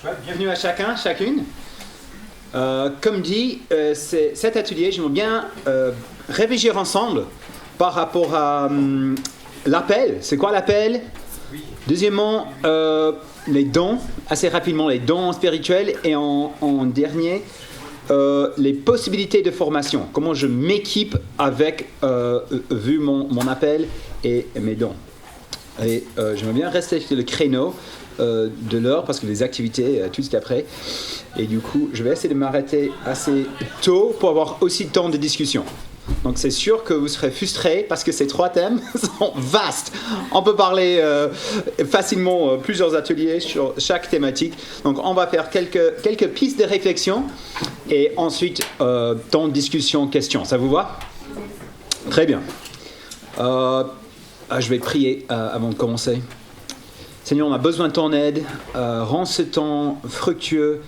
Ouais, bienvenue à chacun, chacune. Comme dit, cet atelier, j'aimerais bien réfléchir ensemble par rapport à l'appel. C'est quoi l'appel? Deuxièmement, les dons, assez rapidement, les dons spirituels. Et en dernier, les possibilités de formation. Comment je m'équipe avec, vu mon appel et mes dons. Et j'aimerais bien rester sur le créneau de l'heure parce que les activités tout de suite après. Et du coup, je vais essayer de m'arrêter assez tôt pour avoir aussi de temps de discussion. Donc c'est sûr que vous serez frustrés parce que ces trois thèmes sont vastes. On peut parler facilement plusieurs ateliers sur chaque thématique. Donc on va faire quelques pistes de réflexion et ensuite temps de discussion, questions. Ça vous va? Très bien. Je vais prier avant de commencer. Seigneur, on a besoin de ton aide. Rends ce temps fructueux.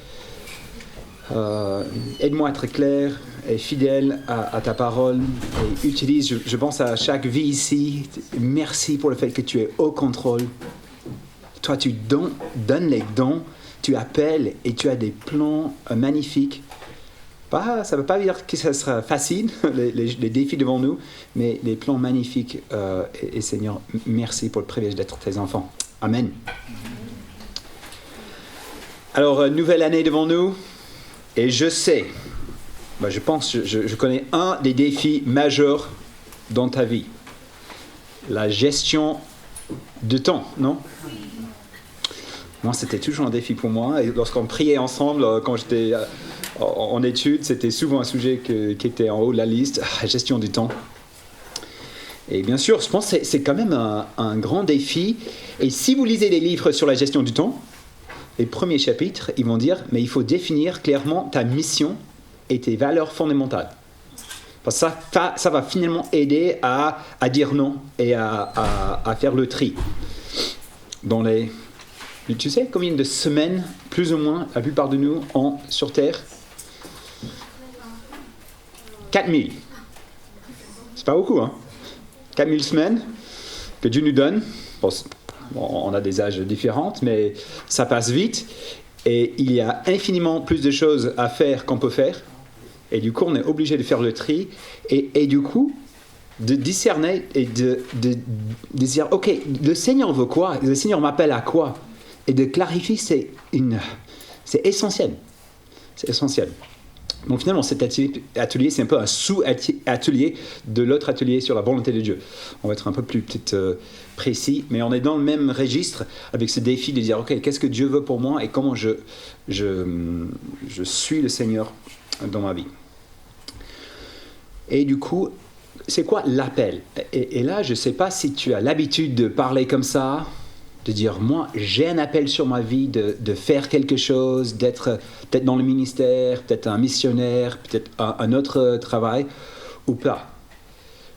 Aide-moi à être clair et fidèle à ta parole. Et utilise, je pense à chaque vie ici. Merci pour le fait que tu es au contrôle. Toi, tu donnes les dons, tu appelles et tu as des plans magnifiques. Ça ne veut pas dire que ça sera facile, les défis devant nous, mais des plans magnifiques. Et Seigneur, merci pour le privilège d'être tes enfants. Amen. Alors, nouvelle année devant nous. Et je sais, je connais un des défis majeurs dans ta vie. La gestion de temps, non? Moi, c'était toujours un défi pour moi. Et lorsqu'on priait ensemble, quand j'étais en études, c'était souvent un sujet qui était en haut de la liste, la gestion du temps. Et bien sûr, je pense que c'est quand même un grand défi. Et si vous lisez des livres sur la gestion du temps, les premiers chapitres, ils vont dire, mais il faut définir clairement ta mission et tes valeurs fondamentales. Parce que ça va finalement aider à dire non et à faire le tri. Tu sais combien de semaines, plus ou moins, la plupart de nous ont sur Terre? 4000. C'est pas beaucoup, hein? 4000 semaines que Dieu nous donne. On a des âges différents, mais ça passe vite. Et il y a infiniment plus de choses à faire qu'on peut faire. Et du coup, on est obligé de faire le tri. Et du coup, de discerner et de dire, OK, le Seigneur veut quoi? Le Seigneur m'appelle à quoi? Et de clarifier, c'est essentiel. C'est essentiel. Donc finalement, cet atelier, c'est un peu un sous-atelier de l'autre atelier sur la volonté de Dieu. On va être un peu plus précis, mais on est dans le même registre avec ce défi de dire, OK, qu'est-ce que Dieu veut pour moi et comment je suis le Seigneur dans ma vie. Et du coup, c'est quoi l'appel? Et là, je ne sais pas si tu as l'habitude de parler comme ça, de dire, moi, j'ai un appel sur ma vie de faire quelque chose, d'être peut-être dans le ministère, peut-être un missionnaire, peut-être un autre travail, ou pas.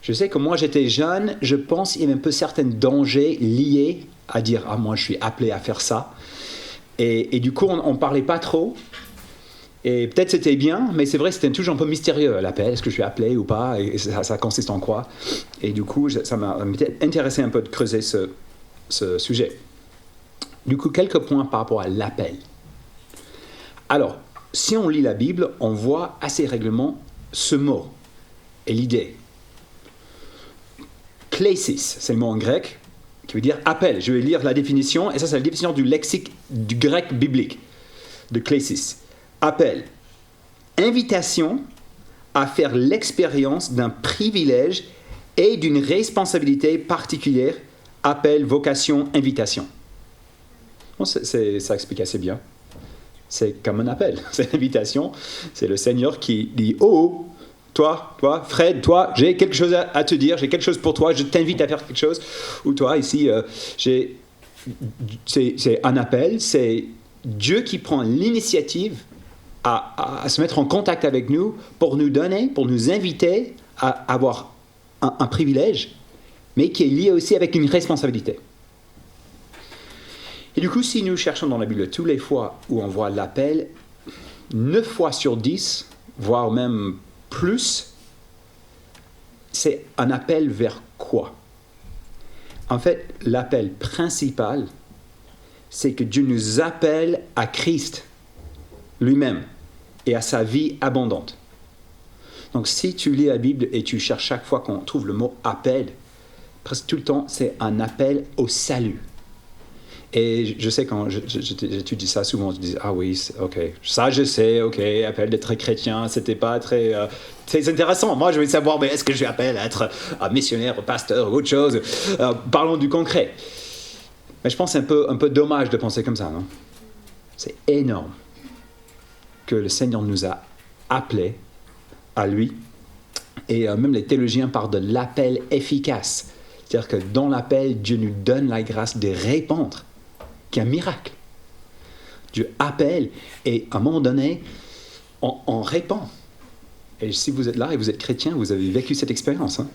Je sais que moi, j'étais jeune, je pense qu'il y avait un peu certains dangers liés à dire, moi, je suis appelé à faire ça. Et du coup, on ne parlait pas trop. Et peut-être c'était bien, mais c'est vrai, c'était toujours un peu mystérieux, l'appel. Est-ce que je suis appelé ou pas? Et ça consiste en quoi? Et du coup, ça m'a intéressé un peu de creuser ce sujet. Du coup, quelques points par rapport à l'appel. Alors, si on lit la Bible, on voit assez régulièrement ce mot et l'idée. Klesis, c'est le mot en grec qui veut dire appel. Je vais lire la définition, et ça, c'est la définition du lexique du grec biblique, de klesis. Appel. Invitation à faire l'expérience d'un privilège et d'une responsabilité particulière. Appel, vocation, invitation. Bon, ça explique assez bien. C'est comme un appel, c'est une invitation. C'est le Seigneur qui dit, oh, toi, Fred, toi, j'ai quelque chose à te dire, j'ai quelque chose pour toi, je t'invite à faire quelque chose. Ou toi, ici, c'est un appel, c'est Dieu qui prend l'initiative à se mettre en contact avec nous pour nous donner, pour nous inviter à avoir un privilège, mais qui est lié aussi avec une responsabilité. Et du coup, si nous cherchons dans la Bible toutes les fois où on voit l'appel, 9 fois sur 10, voire même plus, c'est un appel vers quoi? En fait, l'appel principal, c'est que Dieu nous appelle à Christ lui-même et à sa vie abondante. Donc si tu lis la Bible et tu cherches chaque fois qu'on trouve le mot appel, presque tout le temps, c'est un appel au salut. Et je sais quand j'étudie ça souvent, je dis, ah oui, ok, ça je sais, ok, appel d'être chrétien, c'était pas très intéressant. Moi je veux savoir, mais est-ce que je appelle à être un missionnaire, pasteur ou autre chose? Parlons du concret. Mais je pense que c'est un peu dommage de penser comme ça, non? C'est énorme que le Seigneur nous a appelés à lui. Et même les théologiens parlent de l'appel efficace. C'est-à-dire que dans l'appel, Dieu nous donne la grâce de répondre, qui est un miracle. Dieu appelle et à un moment donné, on répond. Et si vous êtes là et vous êtes chrétien, vous avez vécu cette expérience. Hein?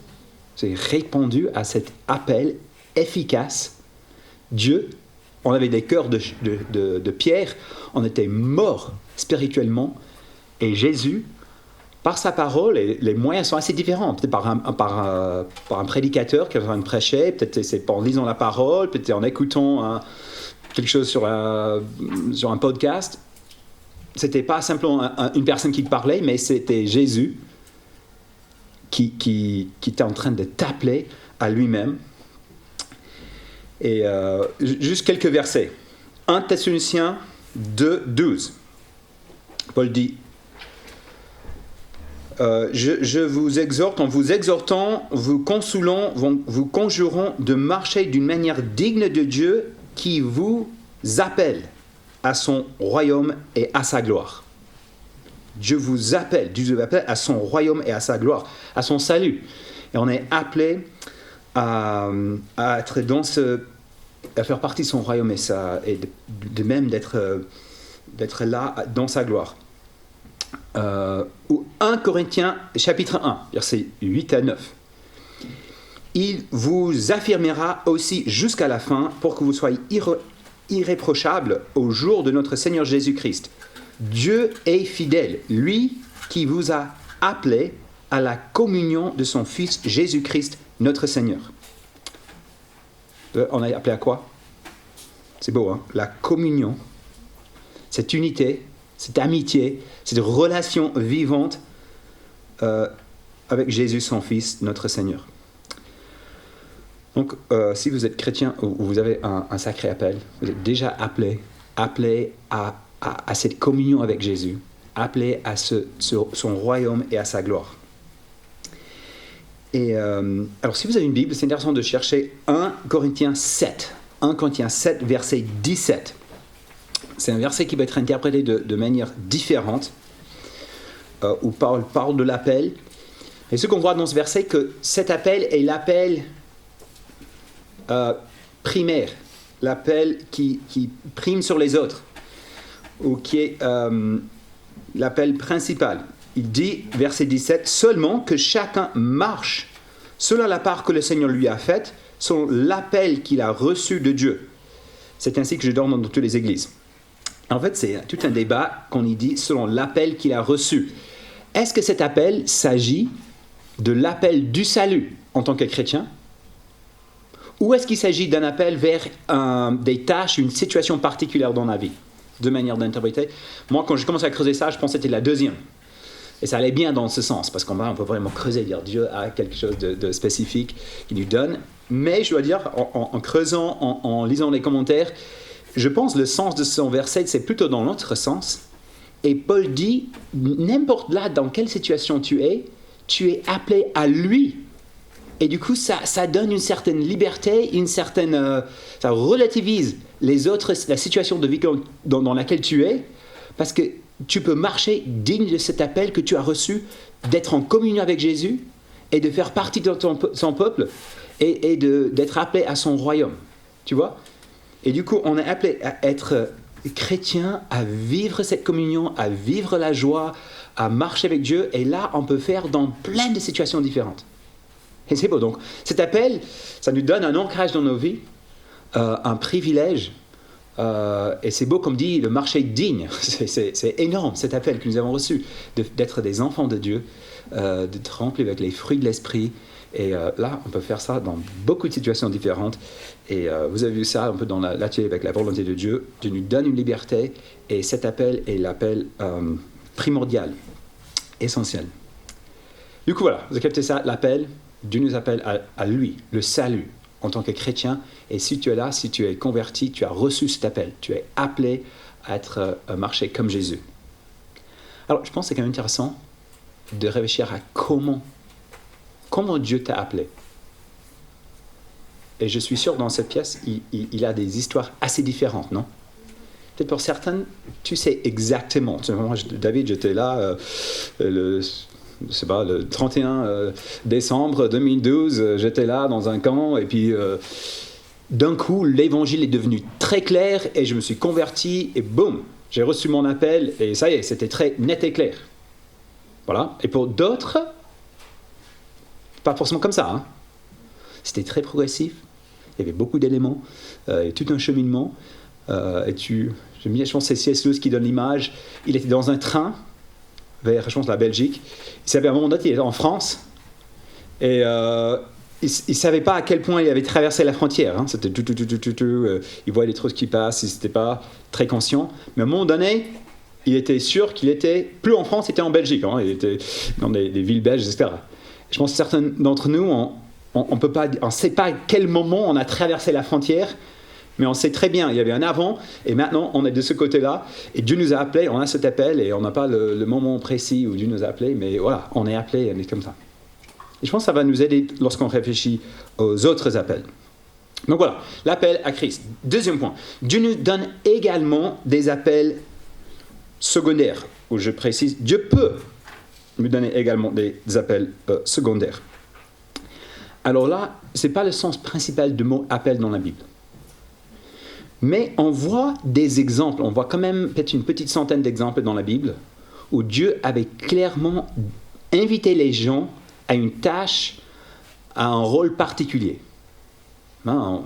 Vous avez répondu à cet appel efficace. Dieu, on avait des cœurs de pierre, on était morts spirituellement. Et Jésus, par sa parole, et les moyens sont assez différents. Peut-être par un prédicateur qui est en train de prêcher, peut-être c'est en lisant la parole, peut-être en écoutant quelque chose sur un podcast. C'était pas simplement une personne qui parlait, mais c'était Jésus qui était en train de t'appeler à lui-même. Et juste quelques versets. 1 Thessaloniciens 2, 12. Paul dit, je vous exhorte, en vous exhortant, vous consolant, vous conjurons de marcher d'une manière digne de Dieu qui vous appelle à son royaume et à sa gloire. Dieu vous appelle à son royaume et à sa gloire, à son salut. Et on est appelé à être à faire partie de son royaume et de même d'être là dans sa gloire. Ou 1 Corinthiens chapitre 1, versets 8 à 9. Il vous affirmera aussi jusqu'à la fin pour que vous soyez irréprochables au jour de notre Seigneur Jésus-Christ. Dieu est fidèle, lui qui vous a appelé à la communion de son Fils Jésus-Christ, notre Seigneur. On est appelé à quoi? C'est beau, hein? La communion, cette unité, cette amitié, cette relation vivante avec Jésus, son Fils, notre Seigneur. Donc, si vous êtes chrétien, vous avez un sacré appel, vous êtes déjà appelé à cette communion avec Jésus, appelé à son royaume et à sa gloire. Et alors, si vous avez une Bible, c'est intéressant de chercher 1 Corinthiens 7, verset 17. C'est un verset qui va être interprété de manière différente, où Paul parle de l'appel. Et ce qu'on voit dans ce verset, que cet appel est l'appel primaire, l'appel qui prime sur les autres, ou qui est l'appel principal. Il dit, verset 17, « Seulement que chacun marche selon la part que le Seigneur lui a faite, selon l'appel qu'il a reçu de Dieu. » C'est ainsi que je donne dans toutes les églises. En fait, c'est tout un débat qu'on y dit selon l'appel qu'il a reçu. Est-ce que cet appel s'agit de l'appel du salut en tant que chrétien? Ou est-ce qu'il s'agit d'un appel vers des tâches, une situation particulière dans la vie? Deux manières d'interpréter. Moi, quand j'ai commencé à creuser ça, je pensais que c'était la deuxième. Et ça allait bien dans ce sens, parce qu'on peut vraiment creuser, dire Dieu a quelque chose de spécifique qu'il nous donne. Mais je dois dire, en creusant, en lisant les commentaires, je pense que le sens de son verset, c'est plutôt dans l'autre sens. Et Paul dit, n'importe là dans quelle situation tu es appelé à lui. Et du coup, ça donne une certaine liberté, ça relativise les autres, la situation de vie dans laquelle tu es, parce que tu peux marcher digne de cet appel que tu as reçu, d'être en communion avec Jésus et de faire partie de son peuple et d'être appelé à son royaume. Tu vois? Et du coup, on est appelé à être chrétien, à vivre cette communion, à vivre la joie, à marcher avec Dieu. Et là, on peut faire dans plein de situations différentes. Et c'est beau. Donc, cet appel, ça nous donne un ancrage dans nos vies, un privilège. Et c'est beau, comme dit, le marché digne. C'est énorme, cet appel que nous avons reçu, d'être des enfants de Dieu, d'être remplis avec les fruits de l'esprit Et là, on peut faire ça dans beaucoup de situations différentes. Et vous avez vu ça un peu dans l'atelier avec la volonté de Dieu. Dieu nous donne une liberté et cet appel est l'appel primordial, essentiel. Du coup, voilà, vous avez capté ça, l'appel. Dieu nous appelle à lui, le salut, en tant que chrétien. Et si tu es là, si tu es converti, tu as reçu cet appel. Tu es appelé à marcher comme Jésus. Alors, je pense que c'est quand même intéressant de réfléchir à comment Dieu t'a appelé. Et je suis sûr, dans cette pièce, il a des histoires assez différentes, non? Peut-être pour certaines, tu sais exactement. Moi, David, j'étais là le 31 décembre 2012, j'étais là dans un camp, et puis d'un coup, l'évangile est devenu très clair, et je me suis converti, et boum, j'ai reçu mon appel, et ça y est, c'était très net et clair. Voilà. Et pour d'autres, pas forcément comme ça. Hein. C'était très progressif. Il y avait beaucoup d'éléments, et tout un cheminement. Je pense que c'est C.S. Lewis qui donne l'image. Il était dans un train vers, je pense, la Belgique. Il savait à un moment donné qu'il était en France. Et il ne savait pas à quel point il avait traversé la frontière. Hein. C'était il voyait les trucs qui passent. Il n'était pas très conscient. Mais à un moment donné, il était sûr qu'il était plus en France, il était en Belgique. Hein. Il était dans des villes belges, etc. Je pense que certains d'entre nous, on ne sait pas à quel moment on a traversé la frontière, mais on sait très bien, il y avait un avant, et maintenant on est de ce côté-là, et Dieu nous a appelés, on a cet appel, et on n'a pas le moment précis où Dieu nous a appelés, mais voilà, on est appelés, on est comme ça. Et je pense que ça va nous aider lorsqu'on réfléchit aux autres appels. Donc voilà, l'appel à Christ. Deuxième point, Dieu nous donne également des appels secondaires, où je précise, Dieu peut me donner également des appels secondaires. Alors là, ce n'est pas le sens principal du mot appel dans la Bible. Mais on voit des exemples, on voit quand même peut-être une petite centaine d'exemples dans la Bible où Dieu avait clairement invité les gens à une tâche, à un rôle particulier. Hein,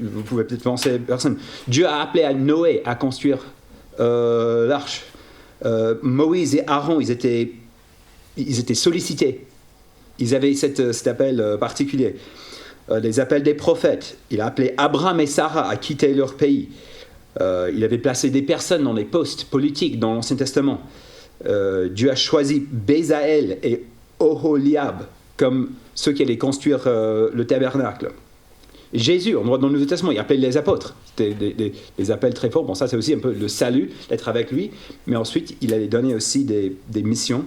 vous pouvez peut-être penser à personne. Dieu a appelé à Noé à construire l'arche. Moïse et Aaron, ils étaient sollicités. Ils avaient cet appel particulier. Les appels des prophètes. Il a appelé Abraham et Sarah à quitter leur pays. Il avait placé des personnes dans des postes politiques dans l'Ancien Testament. Dieu a choisi Bézaël et Oholiab comme ceux qui allaient construire le tabernacle. Jésus, on voit dans le Nouveau Testament, il appelait les apôtres. C'était des appels très forts. Bon, ça c'est aussi un peu le salut, d'être avec lui. Mais ensuite, il allait donner aussi des missions.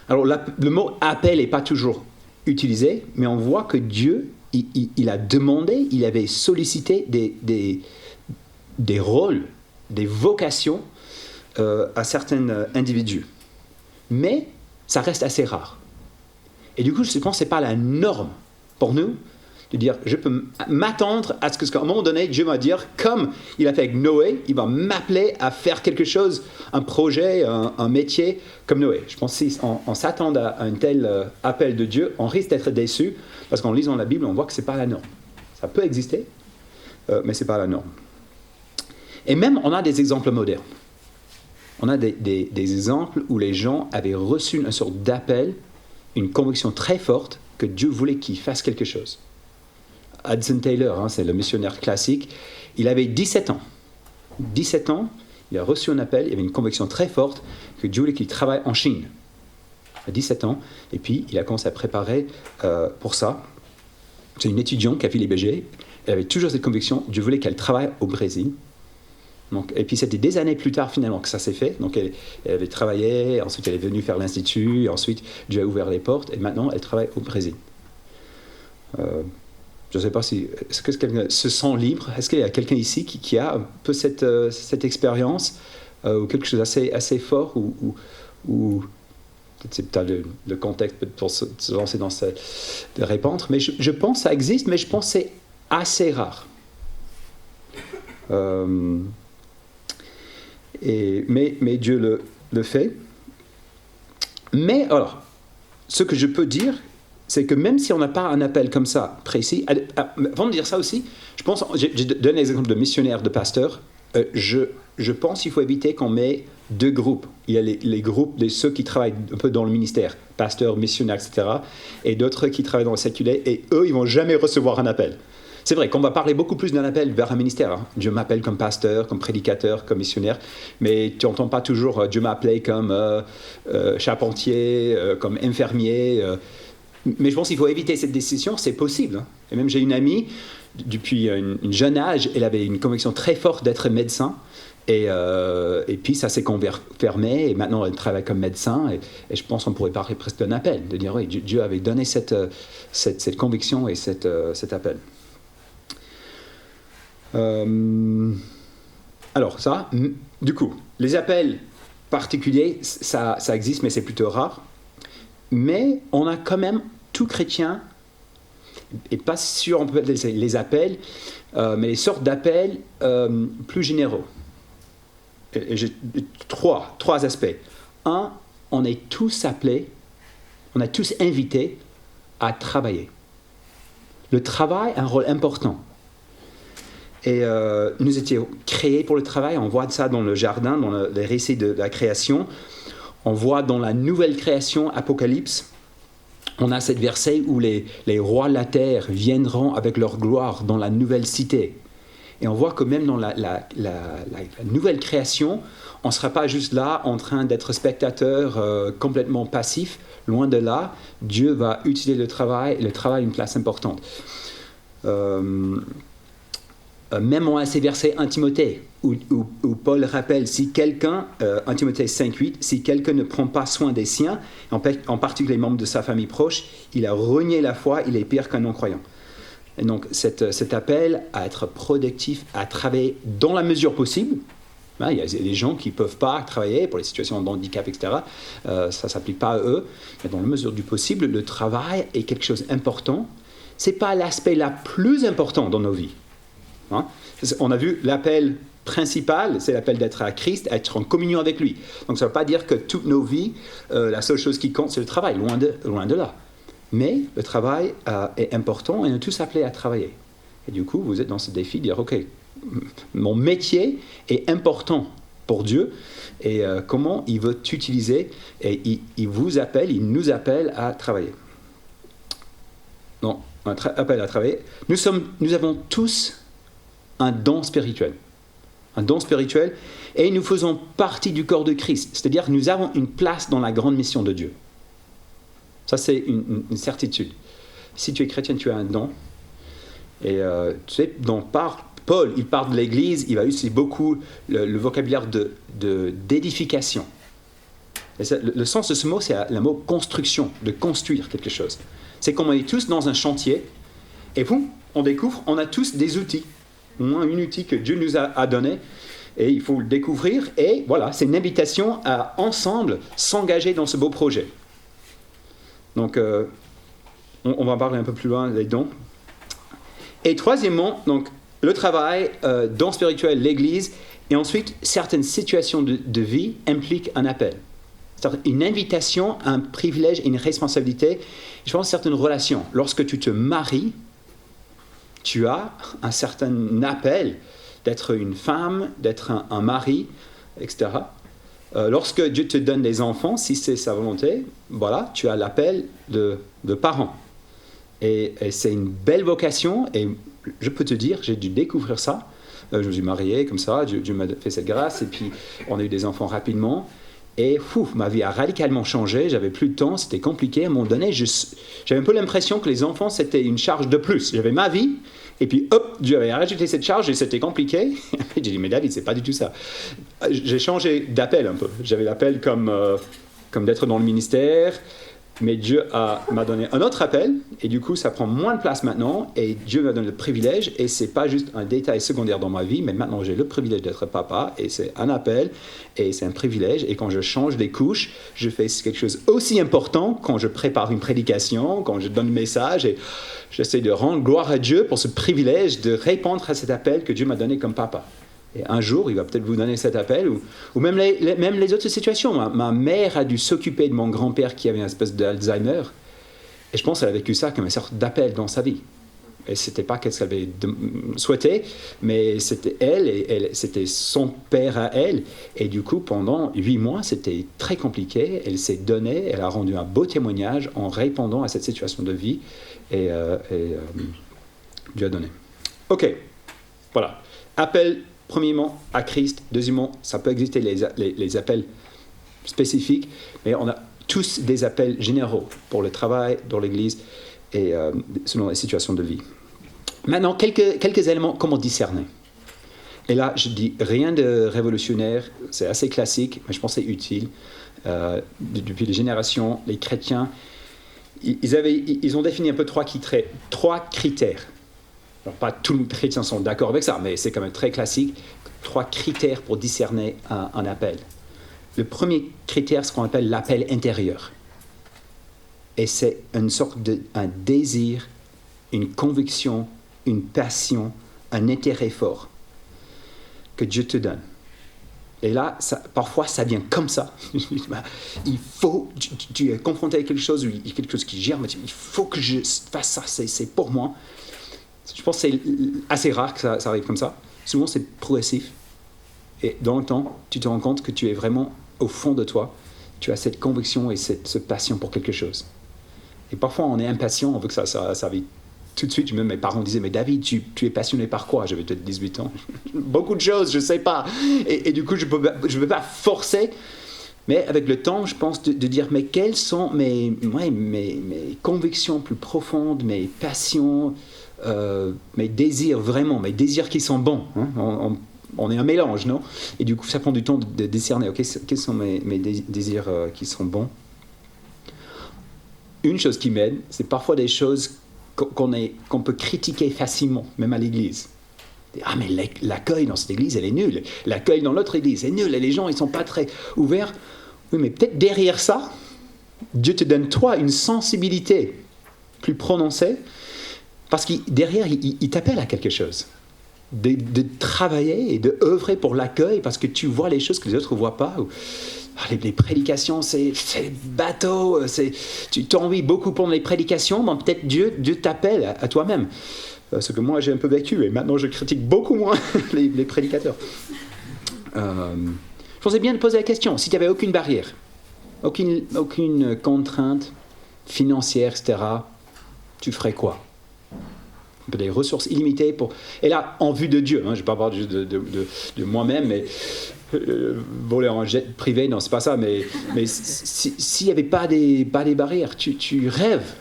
Alors, le mot « appel » n'est pas toujours utilisé, mais on voit que Dieu, il a demandé, il avait sollicité des rôles, des vocations à certains individus. Mais ça reste assez rare. Et du coup, je pense que ce n'est pas la norme pour nous de dire, je peux m'attendre à ce qu'à un moment donné, Dieu va dire, comme il a fait avec Noé, il va m'appeler à faire quelque chose, un projet, un métier comme Noé. Je pense que si on s'attend à un tel appel de Dieu, on risque d'être déçu, parce qu'en lisant la Bible, on voit que ce n'est pas la norme. Ça peut exister, mais ce n'est pas la norme. Et même, on a des exemples modernes. On a des exemples où les gens avaient reçu une sorte d'appel, une conviction très forte que Dieu voulait qu'ils fassent quelque chose. Hudson Taylor, c'est le missionnaire classique, il avait 17 ans. 17 ans, il a reçu un appel, il avait une conviction très forte que Dieu voulait qu'il travaille en Chine. À 17 ans, et puis il a commencé à préparer pour ça. C'est une étudiante qui a fait l'IBG, elle avait toujours cette conviction, Dieu voulait qu'elle travaille au Brésil. Donc, et puis c'était des années plus tard finalement que ça s'est fait. Donc elle avait travaillé, ensuite elle est venue faire l'Institut, ensuite Dieu a ouvert les portes, et maintenant elle travaille au Brésil. Je ne sais pas si... Est-ce que quelqu'un se sent libre? Est-ce qu'il y a quelqu'un ici qui a un peu cette expérience ou quelque chose assez fort ou peut-être c'est peut-être le contexte pour se lancer dans de répandre, mais je pense que ça existe, mais je pense que c'est assez rare. Mais Dieu le fait. Mais alors, ce que je peux dire, c'est que même si on n'a pas un appel comme ça précis, avant de dire ça aussi, je pense, j'ai donné l'exemple de missionnaire, de pasteur, je je pense qu'il faut éviter qu'on met deux groupes. Il y a les groupes de ceux qui travaillent un peu dans le ministère, pasteurs, missionnaires, etc. Et d'autres qui travaillent dans le séculaire, et eux, ils ne vont jamais recevoir un appel. C'est vrai qu'on va parler beaucoup plus d'un appel vers un ministère. Hein. Dieu m'appelle comme pasteur, comme prédicateur, comme missionnaire, mais tu n'entends pas toujours Dieu m'a appelé comme charpentier, comme infirmier. Mais je pense qu'il faut éviter cette décision, c'est possible. Hein. Et même j'ai une amie, depuis un jeune âge, elle avait une conviction très forte d'être médecin. Et puis ça s'est fermé, et maintenant elle travaille comme médecin. Et je pense qu'on pourrait parler presque d'un appel, de dire oui, Dieu avait donné cette conviction et cet appel. Alors ça, du coup, les appels particuliers, ça existe, mais c'est plutôt rare. Mais on a quand même, tout chrétien, et pas sûr on peut les appels, mais les sortes d'appels plus généraux. Et j'ai trois aspects. Un, on est tous appelés, on est tous invités à travailler. Le travail a un rôle important. Et nous étions créés pour le travail, on voit ça dans le jardin, dans les récits de la création. On voit dans la nouvelle création, Apocalypse, on a cette verset où les rois de la terre viendront avec leur gloire dans la nouvelle cité. Et on voit que même dans la nouvelle création, on ne sera pas juste là en train d'être spectateur complètement passif. Loin de là, Dieu va utiliser le travail a une place importante. Même on a ces versets 1 Timothée, où Paul rappelle, si quelqu'un, 1 Timothée 5,8, si quelqu'un ne prend pas soin des siens, en particulier les membres de sa famille proche, il a renié la foi, il est pire qu'un non-croyant. Et donc cet appel à être productif, à travailler dans la mesure possible, hein, il y a des gens qui ne peuvent pas travailler pour les situations de handicap, etc. Ça ne s'applique pas à eux, mais dans la mesure du possible, le travail est quelque chose d'important. Ce n'est pas l'aspect le plus important dans nos vies. Hein? On a vu l'appel principal, c'est l'appel d'être à Christ, être en communion avec lui. Donc ça ne veut pas dire que toutes nos vies, la seule chose qui compte, c'est le travail, loin de là. Mais le travail est important et on est tous appelés à travailler. Et du coup, vous êtes dans ce défi de dire, ok, mon métier est important pour Dieu et comment il veut t'utiliser et il vous appelle, il nous appelle à travailler. Non, un appel à travailler. Nous avons tous un don spirituel. Un don spirituel, et nous faisons partie du corps de Christ. C'est-à-dire que nous avons une place dans la grande mission de Dieu. Ça, c'est une certitude. Si tu es chrétien, tu as un don. Et tu sais, Paul, il parle de l'Église, il va utiliser beaucoup le vocabulaire d'édification. Le sens de ce mot, c'est le mot construction, de construire quelque chose. C'est comme on est tous dans un chantier, et on découvre, on a tous des outils. Au moins un outil que Dieu nous a donné, et il faut le découvrir, et voilà, c'est une invitation à ensemble s'engager dans ce beau projet. Donc, on va parler un peu plus loin des dons. Et troisièmement, donc, le travail, don spirituel, l'Église, et ensuite, certaines situations de vie impliquent un appel. C'est-à-dire une invitation, un privilège et une responsabilité. Je pense certaines relations. Lorsque tu te maries, tu as un certain appel d'être une femme, d'être un mari, etc. Lorsque Dieu te donne des enfants, si c'est sa volonté, voilà, tu as l'appel de parent. Et c'est une belle vocation, et je peux te dire, j'ai dû découvrir ça. Je me suis marié comme ça, Dieu m'a fait cette grâce, et puis on a eu des enfants rapidement. Et ma vie a radicalement changé, j'avais plus de temps, c'était compliqué. À un moment donné, j'avais un peu l'impression que les enfants, c'était une charge de plus. J'avais ma vie, et puis hop, Dieu avait rajouté cette charge et c'était compliqué. J'ai dit, mais David, c'est pas du tout ça. J'ai changé d'appel un peu. J'avais l'appel comme d'être dans le ministère, mais Dieu m'a donné un autre appel, et du coup, ça prend moins de place maintenant, et Dieu m'a donné le privilège, et c'est pas juste un détail secondaire dans ma vie, mais maintenant j'ai le privilège d'être papa, et c'est un appel, et c'est un privilège, et quand je change les couches, je fais quelque chose aussi important quand je prépare une prédication, quand je donne un message, et j'essaie de rendre gloire à Dieu pour ce privilège de répondre à cet appel que Dieu m'a donné comme papa. Et un jour, il va peut-être vous donner cet appel, ou même les autres situations. Ma mère a dû s'occuper de mon grand-père qui avait une espèce d'Alzheimer, et je pense qu'elle a vécu ça comme une sorte d'appel dans sa vie. Et c'était pas qu'elle avait souhaité, mais c'était elle, et c'était son père à elle. Et du coup, pendant 8 mois, c'était très compliqué. Elle s'est donnée, elle a rendu un beau témoignage en répondant à cette situation de vie. Et Dieu a donné. Ok, voilà. Appel, premièrement, à Christ. Deuxièmement, ça peut exister les appels spécifiques, mais on a tous des appels généraux pour le travail, dans l'Église, et selon les situations de vie. Maintenant, quelques éléments, comment discerner. Et là, je dis rien de révolutionnaire, c'est assez classique, mais je pense que c'est utile. Depuis des générations, les chrétiens, ils ont défini un peu trois critères. Alors, pas tous les chrétiens sont d'accord avec ça, mais c'est quand même très classique. 3 critères pour discerner un appel. Le premier critère, c'est ce qu'on appelle l'appel intérieur. Et c'est une sorte un désir, une conviction, une passion, un intérêt fort que Dieu te donne. Et là, parfois, ça vient comme ça. Il faut, tu es confronté à quelque chose, ou il y a quelque chose qui gère, mais il faut que je fasse ça, c'est pour moi. Je pense que c'est assez rare que ça arrive comme ça. Souvent, c'est progressif. Et dans le temps, tu te rends compte que tu es vraiment au fond de toi. Tu as cette conviction et cette passion pour quelque chose. Et parfois, on est impatient, on veut que ça arrive tout de suite. Même mes parents disaient, mais David, tu es passionné par quoi? J'avais peut-être 18 ans. Beaucoup de choses, je ne sais pas. Et du coup, je ne peux pas forcer. Mais avec le temps, je pense de dire, mais quelles sont mes convictions plus profondes, mes passions, mes désirs vraiment, mes désirs qui sont bons. Hein? On est un mélange, non? Et du coup, ça prend du temps de discerner, ok, quels sont mes désirs qui sont bons. Une chose qui m'aide, c'est parfois des choses qu'on peut critiquer facilement, même à l'église. Ah, mais l'accueil dans cette église, elle est nulle. L'accueil dans l'autre église est nul. Et les gens, ils ne sont pas très ouverts. Oui, mais peut-être derrière ça, Dieu te donne, toi, une sensibilité plus prononcée, parce que derrière, il t'appelle à quelque chose. De travailler et d'œuvrer pour l'accueil, parce que tu vois les choses que les autres ne voient pas. Les prédications, c'est bateau. Tu t'ennuies beaucoup pour les prédications, mais peut-être Dieu t'appelle à toi-même. Ce que moi, j'ai un peu vécu, et maintenant, je critique beaucoup moins les prédicateurs. Je pensais bien de poser la question, si tu n'avais aucune barrière, aucune contrainte financière, etc., tu ferais quoi? Des ressources illimitées pour... Et là, en vue de Dieu, hein, je ne vais pas parler de moi-même, mais voler en jet privé, non, c'est pas ça, mais s'il n'y avait pas des barrières, tu rêves.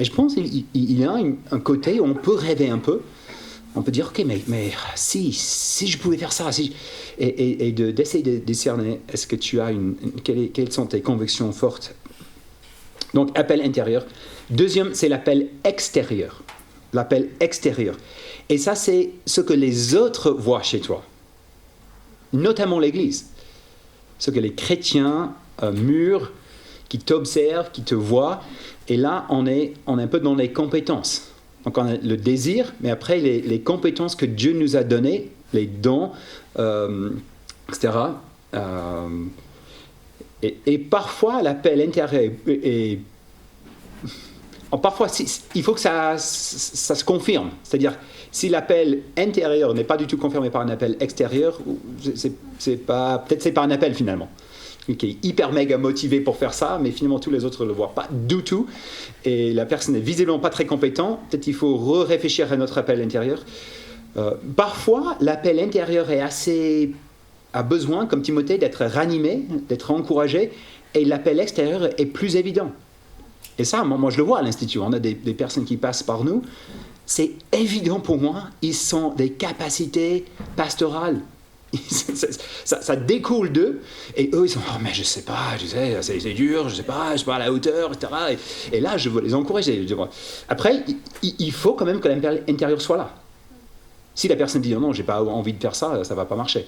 Et je pense qu'il y a un côté où on peut rêver un peu. On peut dire, ok, mais si je pouvais faire ça, et d'essayer de discerner, est-ce que tu as quelles sont tes convictions fortes? Donc, appel intérieur. Deuxième, c'est l'appel extérieur. L'appel extérieur. Et ça, c'est ce que les autres voient chez toi, notamment l'Église. Ce que les chrétiens mûrs, qui t'observent, qui te voient. Et là, on est un peu dans les compétences. Donc, on a le désir, mais après, les compétences que Dieu nous a données, les dons, etc. Et parfois, l'appel intérieur est parfois, il faut que ça se confirme. C'est-à-dire, si l'appel intérieur n'est pas du tout confirmé par un appel extérieur, peut-être c'est pas un appel finalement. Qui est hyper méga motivé pour faire ça, mais finalement tous les autres ne le voient pas du tout. Et la personne n'est visiblement pas très compétente. Peut-être il faut réfléchir à notre appel intérieur. Parfois, l'appel intérieur a besoin, comme Timothée, d'être ranimé, d'être encouragé, et l'appel extérieur est plus évident. Et ça, moi je le vois à l'Institut, on a des personnes qui passent par nous, c'est évident pour moi, ils ont des capacités pastorales. Ça découle d'eux, et eux ils sont, oh mais je sais pas, c'est dur, je sais pas à la hauteur, etc. Et là je veux les encourager. Après, il faut quand même que l'appel intérieur soit là. Si la personne dit non, j'ai pas envie de faire ça, ça va pas marcher.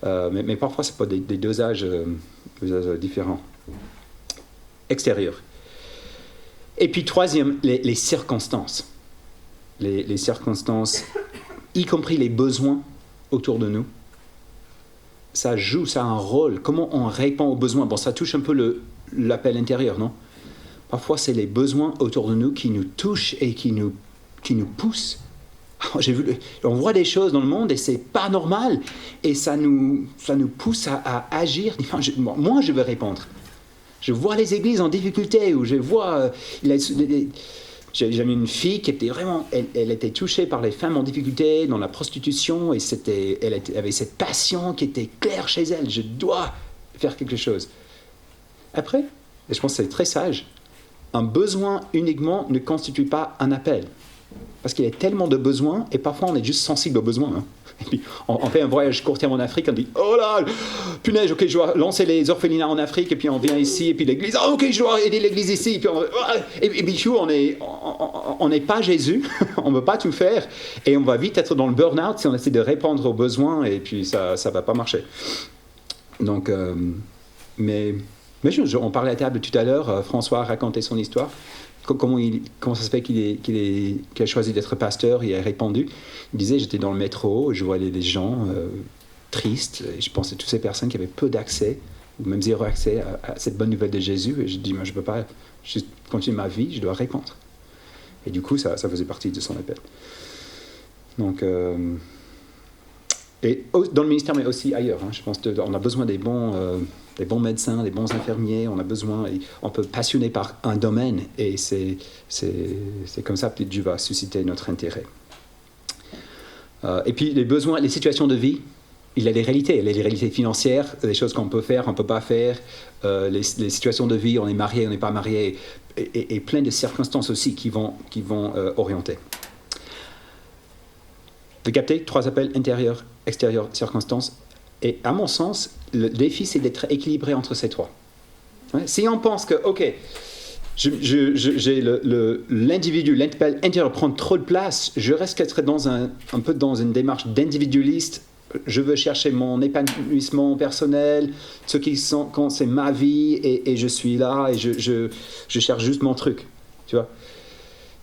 Mais parfois c'est pas des dosages différents. Extérieurs. Et puis troisième, les circonstances. Les circonstances, y compris les besoins autour de nous. Ça a un rôle. Comment on répond aux besoins? Bon, ça touche un peu l'appel intérieur, non? Parfois, c'est les besoins autour de nous qui nous touchent et qui nous qui nous pousse. On voit des choses dans le monde et c'est pas normal. Et ça nous pousse à agir. Moi, je veux répondre. Je vois les églises en difficulté, où je vois... J'avais une fille qui était vraiment... Elle était touchée par les femmes en difficulté, dans la prostitution, et elle avait cette passion qui était claire chez elle. Je dois faire quelque chose. Après, et je pense que c'est très sage, un besoin uniquement ne constitue pas un appel. Parce qu'il y a tellement de besoins, et parfois on est juste sensible aux besoins. Hein. Et puis on fait un voyage court terme en Afrique, on dit « Oh là, punaise, ok, je dois lancer les orphelinats en Afrique, et puis on vient ici, et puis l'église, oh, ok, je dois aider l'église ici. » Et puis on n'est pas Jésus, on ne veut pas tout faire, et on va vite être dans le burn-out si on essaie de répondre aux besoins, et puis ça ne va pas marcher. Donc, mais on parlait à table tout à l'heure, François racontait son histoire. Comment ça se fait qu'il a choisi d'être pasteur? Il a répondu. Il disait, j'étais dans le métro, je voyais des gens tristes, et je pensais à toutes ces personnes qui avaient peu d'accès, ou même zéro accès à cette bonne nouvelle de Jésus, et je dis, moi, je ne peux pas juste continuer ma vie, je dois répondre. Et du coup, ça faisait partie de son appel. Donc, et dans le ministère, mais aussi ailleurs, hein, je pense qu'on a besoin des bons médecins, des bons infirmiers, on peut passionner par un domaine, et c'est comme ça que Dieu va susciter notre intérêt. Et puis les besoins, les situations de vie, il y a les réalités financières, les choses qu'on peut faire, on ne peut pas faire, les situations de vie, on est marié, on n'est pas marié, et plein de circonstances aussi qui vont orienter. Vous captez, 3 appels, intérieur, extérieur, circonstances. Et à mon sens, le défi, c'est d'être équilibré entre ces 3. Si on pense que, ok, j'ai l'individu, l'appel intérieur prend trop de place, je risque d'être un peu dans une démarche d'individualiste. Je veux chercher mon épanouissement personnel, ceux qui sont, quand c'est ma vie, et je suis là, et je cherche juste mon truc. Tu vois?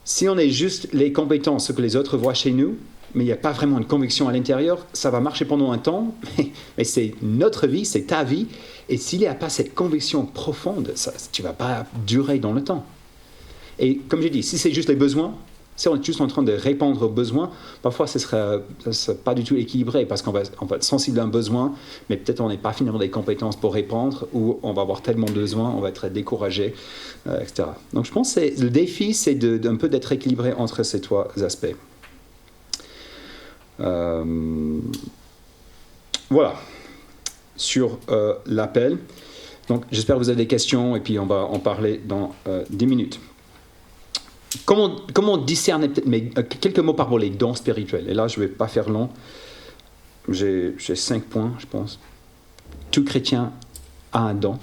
Si on est juste les compétences, ce que les autres voient chez nous, mais il n'y a pas vraiment une conviction à l'intérieur, ça va marcher pendant un temps, mais c'est notre vie, c'est ta vie, et s'il n'y a pas cette conviction profonde, tu ne vas pas durer dans le temps. Et comme j'ai dit, si c'est juste les besoins, si on est juste en train de répondre aux besoins, parfois ce ne sera pas du tout équilibré, parce qu'on va être sensible à un besoin, mais peut-être on n'est pas finalement des compétences pour répondre, ou on va avoir tellement de besoins, on va être découragé, etc. Donc je pense que le défi, c'est d'un peu d'être équilibré entre ces 3 aspects. Voilà, sur l'appel. Donc, j'espère que vous avez des questions, et puis on va en parler dans 10 minutes. Comment discerner, quelques mots par rapport aux dons spirituels. Et là, je ne vais pas faire long. J'ai 5 points, je pense. Tout chrétien a un don.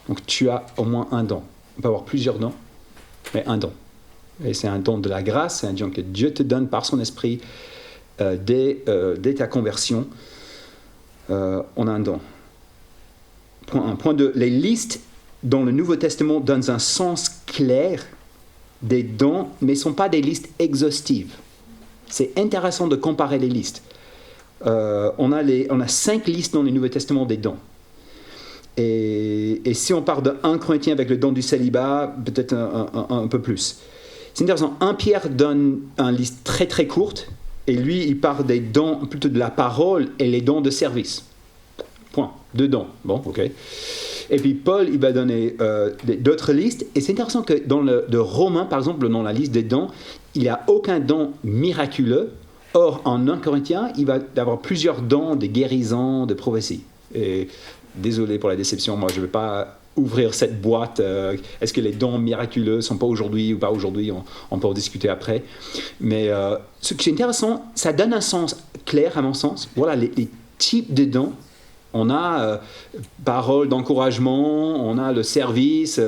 Donc, tu as au moins un don. On peut avoir plusieurs dons, mais un don. Et c'est un don de la grâce, c'est un don que Dieu te donne par son esprit dès ta conversion. On a un don. Point 2. Les listes dans le Nouveau Testament donnent un sens clair des dons, mais ne sont pas des listes exhaustives. C'est intéressant de comparer les listes. On a 5 listes dans le Nouveau Testament des dons. Et si on part de 1 Corinthiens avec le don du célibat, peut-être un peu plus. C'est intéressant. 1 Pierre donne une liste très très courte, et lui, il parle des dons plutôt de la parole et les dons de service. Point. 2 dons. Bon, ok. Et puis Paul, il va donner d'autres listes, et c'est intéressant que dans de Romains, par exemple, dans la liste des dons, il n'y a aucun don miraculeux. Or, en 1 Corinthiens, il va y avoir plusieurs dons de guérison, de prophétie. Et désolé pour la déception, moi je ne vais pas ouvrir cette boîte. Est-ce que les dons miraculeux ne sont pas aujourd'hui ou pas aujourd'hui? On peut en discuter après. Mais ce qui est intéressant, ça donne un sens clair à mon sens. Voilà les types de dons. On a parole d'encouragement, on a le service,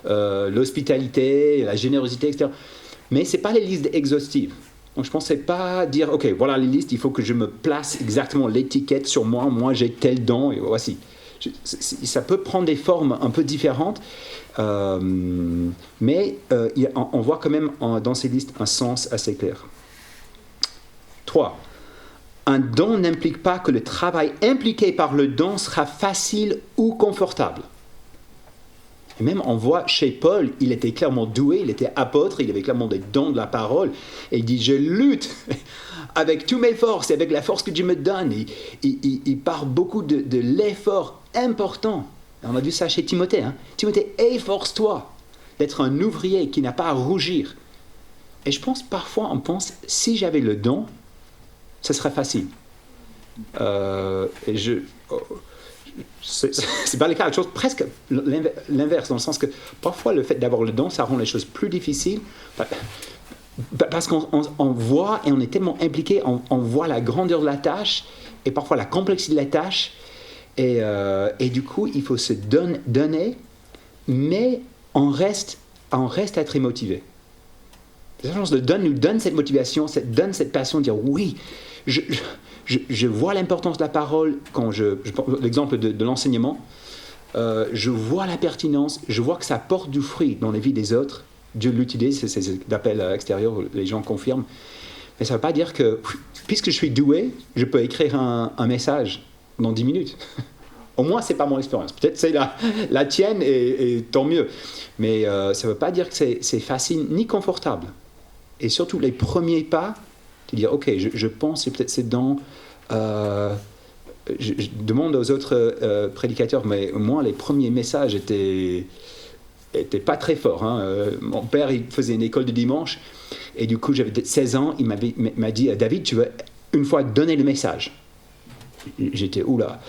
l'hospitalité, la générosité, etc. Mais ce n'est pas les listes exhaustives. Donc je ne pensais pas dire, ok, voilà les listes, il faut que je me place exactement l'étiquette sur moi. Moi j'ai tel don, et voici. Ça peut prendre des formes un peu différentes, mais on voit quand même dans ces listes un sens assez clair. 3. Un don n'implique pas que le travail impliqué par le don sera facile ou confortable. Et même on voit chez Paul, il était clairement doué, il était apôtre, il avait clairement des dons de la parole. Et il dit, je lutte avec toutes mes forces et avec la force que Dieu me donne. Il part beaucoup de l'effort important. On a vu ça chez Timothée. Timothée, efforce-toi d'être un ouvrier qui n'a pas à rougir. Et je pense, parfois, on pense, si j'avais le don, ce serait facile. C'est pas le cas, quelque chose presque l'inverse, dans le sens que parfois le fait d'avoir le don, ça rend les choses plus difficiles, parce qu'on voit et on est tellement impliqué, on voit la grandeur de la tâche et parfois la complexité de la tâche, et du coup il faut se donner, mais on reste à être motivé. La chance de nous donne cette motivation, donne cette passion de dire oui, je vois l'importance de la parole quand l'exemple de l'enseignement, je vois la pertinence, je vois que ça porte du fruit dans les vies des autres. Dieu l'utilise, c'est d'appel extérieur, les gens confirment. Mais ça ne veut pas dire que, puisque je suis doué, je peux écrire un message dans 10 minutes. Au moins, ce n'est pas mon expérience. Peut-être c'est la tienne et tant mieux. Mais ça ne veut pas dire que c'est facile ni confortable. Et surtout, les premiers pas, de dire, ok, je pense que peut-être c'est dans... je demande aux autres prédicateurs, mais moi, les premiers messages étaient pas très forts. Mon père, il faisait une école de dimanche, et du coup, j'avais 16 ans, il m'a dit, David, tu veux une fois donner le message. J'étais, oula,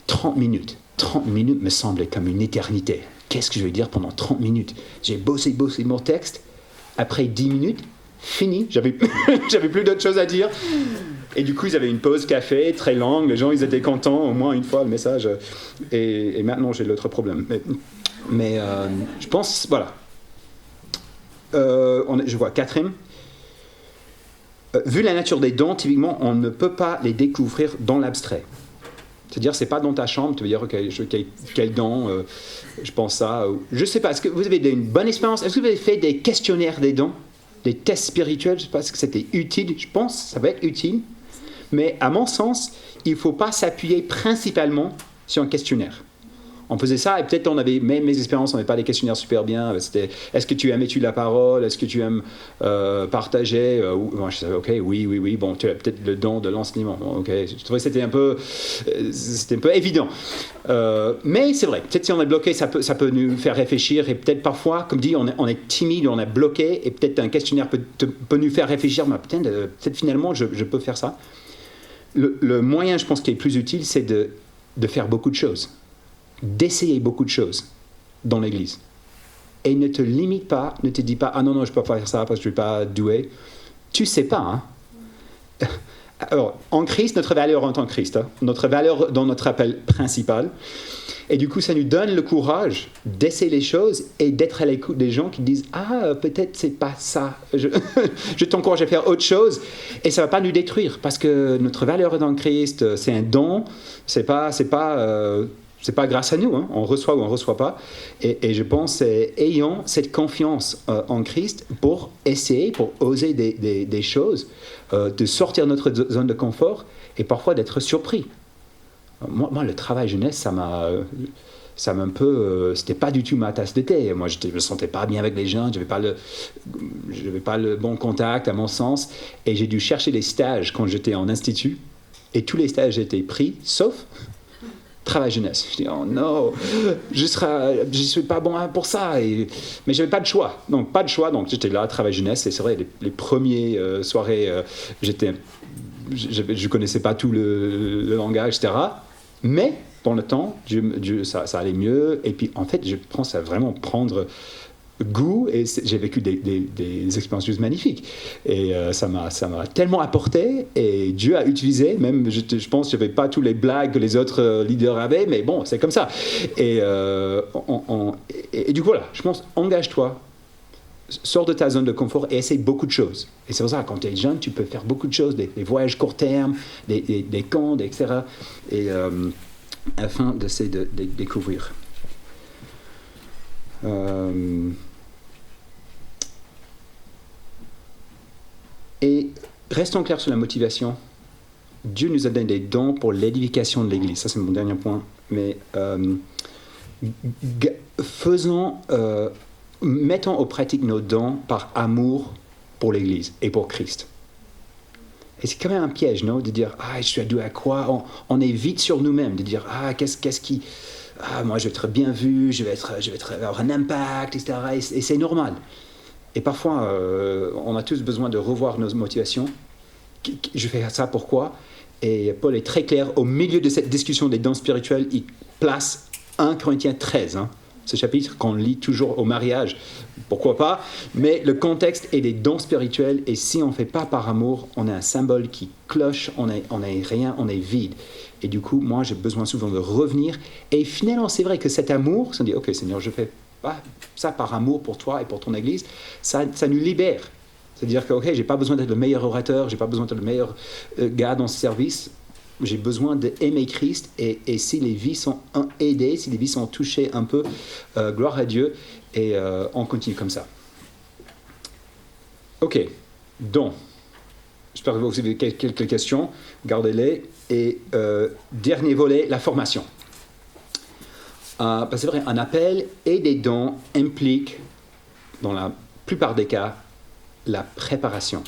30 minutes me semblait comme une éternité. Qu'est-ce que je vais dire pendant 30 minutes? J'ai bossé mon texte. Après 10 minutes, fini. J'avais plus d'autres choses à dire. Et du coup, ils avaient une pause café très longue. Les gens, ils étaient contents, au moins une fois, le message. Et maintenant, j'ai l'autre problème. Mais je pense, voilà. Je vois quatrième. Vu la nature des dons, typiquement, on ne peut pas les découvrir dans l'abstrait. C'est-à-dire, c'est pas dans ta chambre, tu veux dire, quel don, je pense ça. Je sais pas, est-ce que vous avez une bonne expérience? Est-ce que vous avez fait des questionnaires des dons, des tests spirituels? Je sais pas, est-ce que c'était utile? Je pense que ça va être utile. Mais à mon sens, il ne faut pas s'appuyer principalement sur un questionnaire. On faisait ça, et peut-être on avait, même mes expériences, on n'avait pas des questionnaires super bien. C'était, est-ce que tu aimes étudier la parole? Est-ce que tu aimes partager? Moi, je savais, ok, oui. Bon, tu as peut-être le don de l'enseignement. Bon, ok, je trouvais que c'était un peu évident. Mais c'est vrai, peut-être si on est bloqué, ça peut nous faire réfléchir. Et peut-être parfois, comme dit, on est timide, on est bloqué, et peut-être un questionnaire peut nous faire réfléchir. Mais peut-être finalement, je peux faire ça. Le moyen, je pense, qui est plus utile, c'est de faire beaucoup de choses. D'essayer beaucoup de choses dans l'Église. Et ne te limite pas, ne te dis pas « Ah non, je ne peux pas faire ça parce que je ne suis pas doué. » Tu ne sais pas. Alors, en Christ, notre valeur en tant que Christ, notre valeur dans notre appel principal. Et du coup, ça nous donne le courage d'essayer les choses et d'être à l'écoute des gens qui disent « Ah, peut-être c'est pas ça. Je t'encourage à faire autre chose. » Et ça ne va pas nous détruire parce que notre valeur dans Christ, c'est un don. C'est pas grâce à nous, on reçoit ou on ne reçoit pas. Et je pense, ayant cette confiance en Christ pour essayer, pour oser des choses, de sortir de notre zone de confort et parfois d'être surpris. Moi, le travail jeunesse, ça m'a un peu... c'était pas du tout ma tasse de thé. Moi, je me sentais pas bien avec les gens, je n'avais pas le bon contact, à mon sens. Et j'ai dû chercher des stages quand j'étais en institut. Et tous les stages étaient pris, sauf... travail jeunesse. Je dis, oh non, je suis pas bon pour ça. Mais j'avais pas de choix. Donc, j'étais là, travail jeunesse. Et c'est vrai, les premières soirées, je connaissais pas tout le langage, etc. Mais, dans le temps, ça allait mieux. Et puis, en fait, je pense à vraiment prendre goût et j'ai vécu des expériences juste magnifiques et ça m'a tellement apporté et Dieu a utilisé, même je pense que je n'avais pas tous les blagues que les autres leaders avaient, mais bon, c'est comme ça et du coup voilà, je pense, engage-toi, sors de ta zone de confort et essaye beaucoup de choses. Et c'est pour ça, quand tu es jeune, tu peux faire beaucoup de choses, des voyages court terme, des camps, etc. Et afin d'essayer de découvrir. Et restons clairs sur la motivation. Dieu nous a donné des dons pour l'édification de l'Église. Ça, c'est mon dernier point. Mais mettons en pratique nos dons par amour pour l'Église et pour Christ. Et c'est quand même un piège, non? De dire, je suis doué à quoi? On est vite sur nous-mêmes, de dire, qu'est-ce qui... moi, je vais être bien vu, je vais avoir un impact, etc. Et c'est normal. Et parfois, on a tous besoin de revoir nos motivations. Je fais ça pourquoi? Et Paul est très clair, au milieu de cette discussion des dons spirituels, il place 1 Corinthiens 13, ce chapitre qu'on lit toujours au mariage, pourquoi pas, mais le contexte est des dons spirituels, et si on ne fait pas par amour, on a un symbole qui cloche, on est rien, on est vide. Et du coup, moi, j'ai besoin souvent de revenir, et finalement, c'est vrai que cet amour, on dit, ok Seigneur, je fais pas ça par amour pour toi et pour ton Église, ça nous libère. C'est-à-dire que, j'ai pas besoin d'être le meilleur orateur, j'ai pas besoin d'être le meilleur gars dans ce service, j'ai besoin d'aimer Christ, et si les vies sont aidées, si les vies sont touchées un peu, gloire à Dieu, et on continue comme ça. Ok, donc, j'espère que vous avez quelques questions, gardez-les, et dernier volet, la formation. Parce que c'est vrai, un appel et des dons impliquent, dans la plupart des cas, la préparation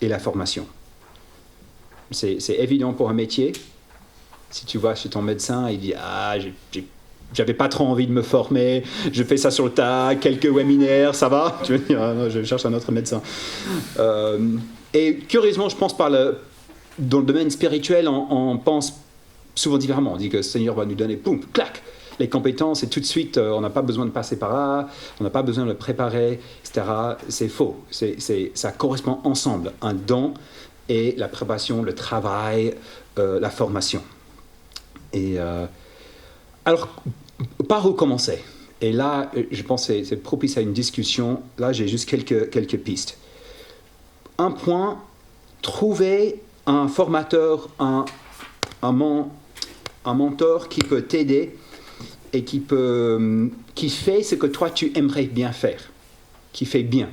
et la formation. C'est évident pour un métier. Si tu vas chez ton médecin, il dit j'avais pas trop envie de me former, je fais ça sur le tas, quelques webinaires, ça va? Tu veux dire, non, je cherche un autre médecin. Et curieusement, je pense dans le domaine spirituel, on pense souvent différemment. On dit que le Seigneur va nous donner, boum, clac, les compétences, et tout de suite, on n'a pas besoin de passer par là, on n'a pas besoin de le préparer, etc. C'est faux. Ça correspond ensemble, un don et la préparation, le travail, la formation. Et alors, par où commencer? Et là, je pense que c'est propice à une discussion. Là, j'ai juste quelques pistes. Un point, trouver un formateur, un mentor qui peut t'aider et qui fait ce que toi tu aimerais bien faire, qui fait bien.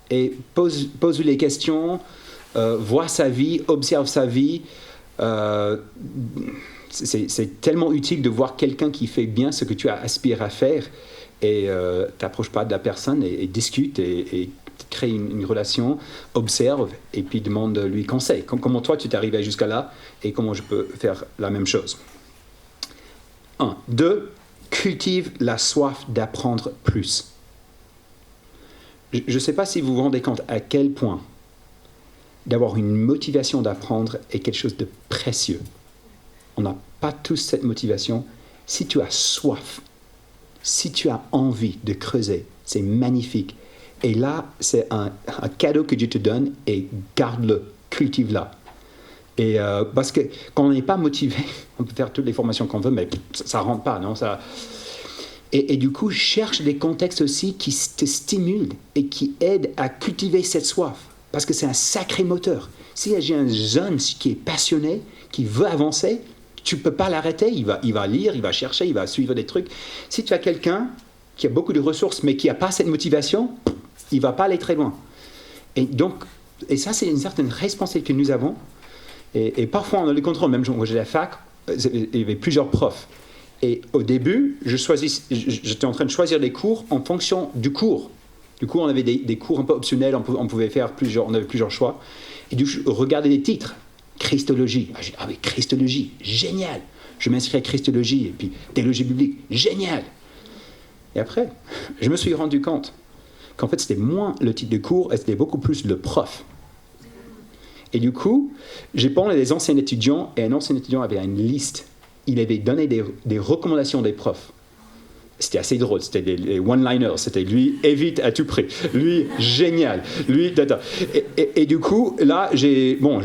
Et pose-lui les questions, vois sa vie, observe sa vie. C'est tellement utile de voir quelqu'un qui fait bien ce que tu aspires à faire, et t'approches pas de la personne et discute et crée une relation, observe et puis demande-lui conseil. Comment toi tu t'es arrivé jusqu'à là et comment je peux faire la même chose. 1. 2. Cultive la soif d'apprendre plus. Je ne sais pas si vous vous rendez compte à quel point d'avoir une motivation d'apprendre est quelque chose de précieux. On n'a pas tous cette motivation. Si tu as soif, si tu as envie de creuser, c'est magnifique. Et là, c'est un cadeau que Dieu te donne, et garde-le, cultive-le. Et parce que quand on n'est pas motivé, on peut faire toutes les formations qu'on veut, mais ça ne rentre pas, non? Et du coup, cherche des contextes aussi qui te stimulent et qui aident à cultiver cette soif. Parce que c'est un sacré moteur. Si j'ai un jeune qui est passionné, qui veut avancer, tu ne peux pas l'arrêter. Il va lire, il va chercher, il va suivre des trucs. Si tu as quelqu'un qui a beaucoup de ressources, mais qui n'a pas cette motivation, il ne va pas aller très loin. Et ça, c'est une certaine responsabilité que nous avons. Et parfois, on a le contrôle. Même quand j'étais à la fac, il y avait plusieurs profs. Et au début, j'étais en train de choisir les cours en fonction du cours. Du coup, on avait des cours un peu optionnels, on pouvait faire on avait plusieurs choix. Et du coup, je regardais les titres. Christologie. J'ai dit, oui, Christologie, génial. Je m'inscris à Christologie, et puis théologie biblique, génial. Et après, je me suis rendu compte qu'en fait, c'était moins le titre de cours, et c'était beaucoup plus le prof. Et du coup, j'ai parlé à des anciens étudiants, et un ancien étudiant avait une liste. Il avait donné des recommandations des profs. C'était assez drôle, c'était des one-liners, c'était lui, évite à tout prix, lui, génial, lui, tata. Et du coup, là,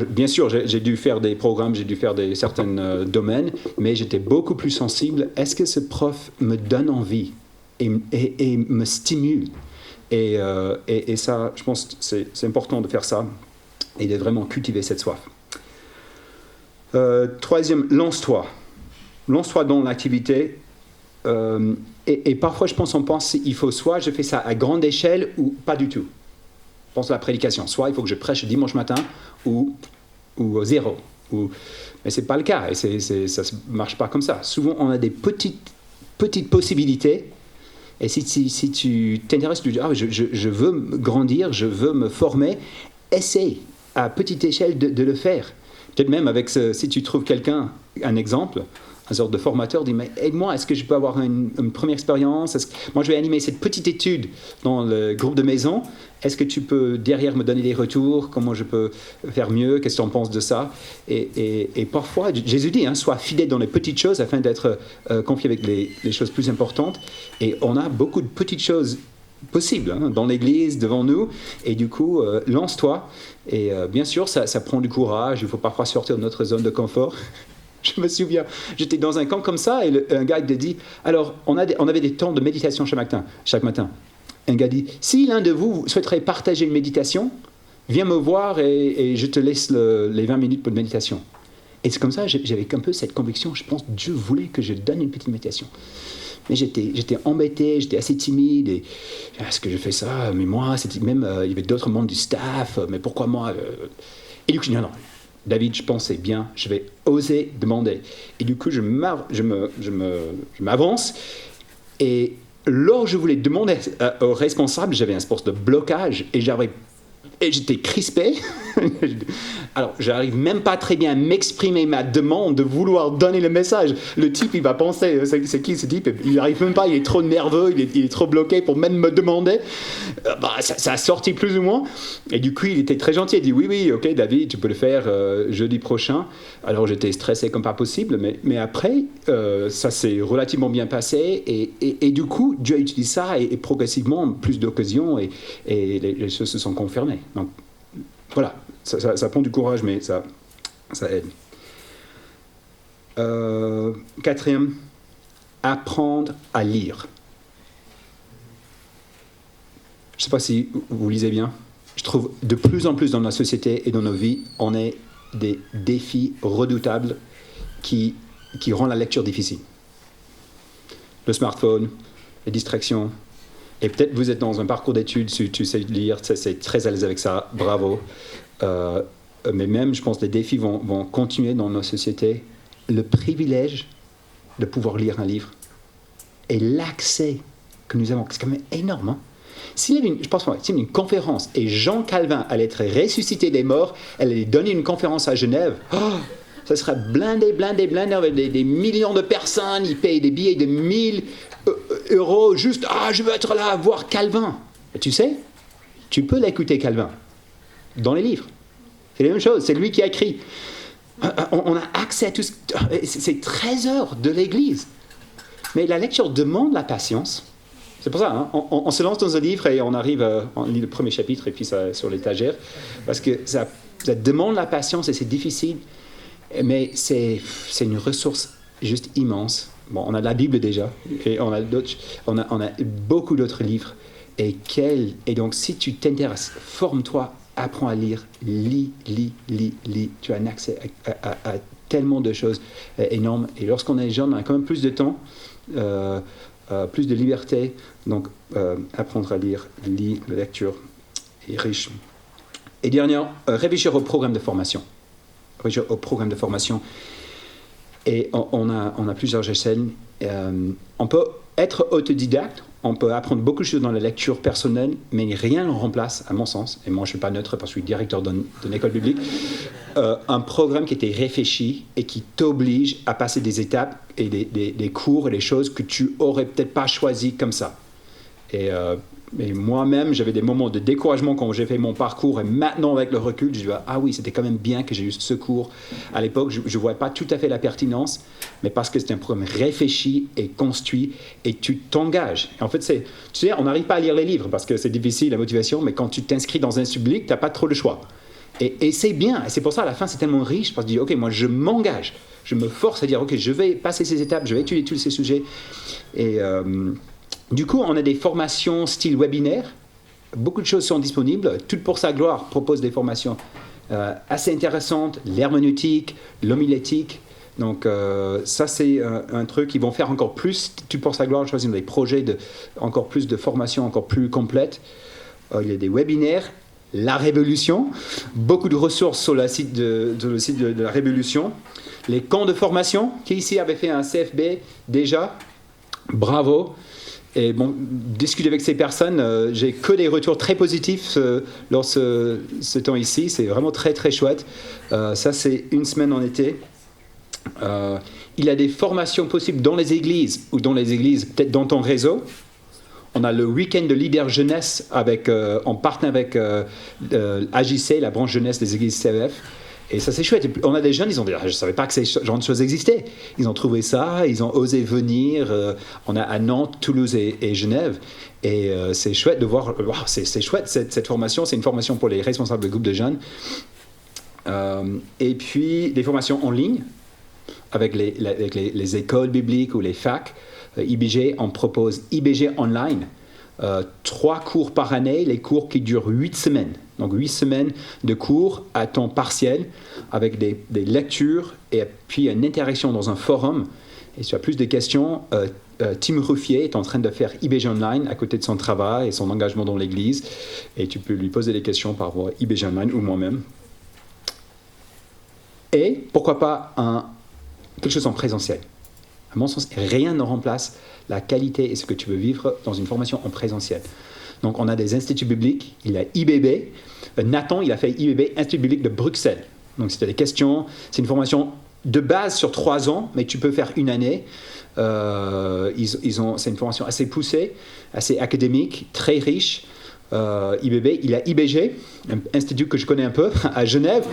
bien sûr, j'ai dû faire des programmes, j'ai dû faire certains domaines, mais j'étais beaucoup plus sensible. Est-ce que ce prof me donne envie et me stimule? Et ça, je pense que c'est important de faire ça et de vraiment cultiver cette soif. Troisième, lance-toi. Lance-toi dans l'activité. Et parfois, on pense qu'il faut soit je fais ça à grande échelle ou pas du tout. Pense à la prédication. Soit il faut que je prêche dimanche matin ou zéro. Mais ce n'est pas le cas. Et ça ne marche pas comme ça. Souvent, on a des petites petite possibilité. Et si tu t'intéresses, tu dis, je veux grandir, je veux me former, essaye à petite échelle de le faire. Peut-être même si tu trouves quelqu'un, un exemple, un sorte de formateur, dit, mais aide-moi, est-ce que je peux avoir une première expérience? Moi, je vais animer cette petite étude dans le groupe de maison. Est-ce que tu peux derrière me donner des retours? Comment je peux faire mieux? Qu'est-ce que tu en penses de ça? Et parfois, Jésus dit, sois fidèle dans les petites choses afin d'être confié avec les choses plus importantes. Et on a beaucoup de petites choses possibles dans l'Église, devant nous. Et du coup, lance-toi. Et bien sûr, ça prend du courage. Il faut parfois sortir de notre zone de confort. Je me souviens, j'étais dans un camp comme ça et un gars dit, alors on avait des temps de méditation chaque matin. Un gars dit, si l'un de vous souhaiterait partager une méditation, viens me voir et je te laisse les 20 minutes pour une méditation. Et c'est comme ça, j'avais un peu cette conviction, je pense que Dieu voulait que je donne une petite méditation. Mais j'étais embêté, j'étais assez timide. Et, est-ce que je fais ça? Mais moi, même, il y avait d'autres membres du staff, mais pourquoi moi Et du coup, je dis, non. David, je pensais bien, je vais oser demander. Et du coup, je m'avance. Et lorsque je voulais demander au responsable, j'avais un espèce de blocage et j'étais crispé. Alors, j'arrive même pas très bien à m'exprimer ma demande de vouloir donner le message. Le type, il va penser, c'est qui ce type? Il n'arrive même pas, il est trop nerveux, il est trop bloqué pour même me demander. Ça a sorti plus ou moins. Et du coup, il était très gentil. Il dit, oui, ok, David, tu peux le faire jeudi prochain. Alors, j'étais stressé comme pas possible. Mais après, ça s'est relativement bien passé. Et du coup, Dieu a utilisé ça et progressivement, plus d'occasions et les choses se sont confirmées. Donc, voilà, ça prend du courage, mais ça aide. Quatrième, apprendre à lire. Je ne sais pas si vous lisez bien. Je trouve de plus en plus dans la société et dans nos vies, on a des défis redoutables qui rendent la lecture difficile. Le smartphone, les distractions. Et peut-être vous êtes dans un parcours d'études, tu sais lire, c'est très à l'aise avec ça, bravo. Mais même, je pense que les défis vont continuer dans nos sociétés. Le privilège de pouvoir lire un livre et l'accès que nous avons, c'est quand même énorme. S'il y avait une conférence et Jean Calvin allait être ressuscité des morts, elle allait donner une conférence à Genève, ça serait blindé, avec des millions de personnes, ils payent des billets de 1000 euros, juste, je veux être là, voir Calvin. Et tu sais, tu peux l'écouter Calvin, dans les livres. C'est la même chose, c'est lui qui a écrit. On a accès à tout, c'est trésor de l'Église. Mais la lecture demande la patience. C'est pour ça, on se lance dans un livre et on lit le premier chapitre et puis ça sur l'étagère, parce que ça demande la patience et c'est difficile, mais c'est une ressource juste immense. Bon, on a la Bible déjà, et on a beaucoup d'autres livres. Et donc, si tu t'intéresses, forme-toi, apprends à lire, lis. Tu as un accès à tellement de choses énormes. Et lorsqu'on est jeune, on a quand même plus de temps, plus de liberté. Donc, apprendre à lire, la lecture est riche. Et dernière, réfléchir au programme de formation. Et on a plusieurs échelles. On peut être autodidacte, on peut apprendre beaucoup de choses dans la lecture personnelle, mais rien ne remplace, à mon sens, et moi je ne suis pas neutre parce que je suis directeur d'une école publique, un programme qui était réfléchi et qui t'oblige à passer des étapes et des cours et des choses que tu n'aurais peut-être pas choisies comme ça. Et moi-même, j'avais des moments de découragement quand j'ai fait mon parcours, et maintenant, avec le recul, je dis oui, c'était quand même bien que j'ai eu ce cours. À l'époque, je ne voyais pas tout à fait la pertinence, mais parce que c'était un programme réfléchi et construit, et tu t'engages. Et en fait, tu sais, on n'arrive pas à lire les livres parce que c'est difficile, la motivation, mais quand tu t'inscris dans un public, tu n'as pas trop le choix. Et c'est bien, et c'est pour ça, à la fin, c'est tellement riche, parce que je dis, ok, moi, je m'engage, je me force à dire, ok, je vais passer ces étapes, je vais étudier tous ces sujets, et... Du coup, on a des formations style webinaire. Beaucoup de choses sont disponibles. Tout pour sa gloire propose des formations assez intéressantes. L'herméneutique, l'homilétique. Donc ça, c'est un truc. Ils vont faire encore plus. Tout pour sa gloire, choisir des projets encore plus de formations encore plus complètes. Il y a des webinaires. La Révolution. Beaucoup de ressources sur le site de la Révolution. Les camps de formation, qui ici avait fait un CFB déjà. Bravo. Et bon, discuter avec ces personnes, j'ai que des retours très positifs lors de ce temps ici. C'est vraiment très très chouette. Ça, c'est une semaine en été. Il y a des formations possibles dans les églises ou dans les églises, peut-être dans ton réseau. On a le week-end de leader jeunesse en partenariat avec AJC, la branche jeunesse des églises CEF. Et ça, c'est chouette. Et on a des jeunes, ils ont dit, je ne savais pas que ces genre de choses existaient. Ils ont trouvé ça, ils ont osé venir. On a à Nantes, Toulouse et Genève. Et c'est chouette de voir, c'est chouette cette formation. C'est une formation pour les responsables de groupes de jeunes. Et puis, des formations en ligne avec les écoles bibliques ou les facs. IBG, on propose IBG Online. 3 cours par année, les cours qui durent 8 semaines. Donc 8 semaines de cours à temps partiel avec des lectures et puis une interaction dans un forum. Et si tu as plus de questions, Tim Ruffier est en train de faire IBG Online à côté de son travail et son engagement dans l'église. Et tu peux lui poser des questions par rapport à IBG Online ou moi-même. Et pourquoi pas quelque chose en présentiel. À mon sens, rien ne remplace la qualité et ce que tu veux vivre dans une formation en présentiel. Donc, on a des instituts bibliques. Il y a IBB. Nathan, il a fait IBB, Institut biblique de Bruxelles. Donc, si tu as des questions, c'est une formation de base sur 3 ans, mais tu peux faire une année. C'est une formation assez poussée, assez académique, très riche. IBB, il y a IBG, un institut que je connais un peu, à Genève.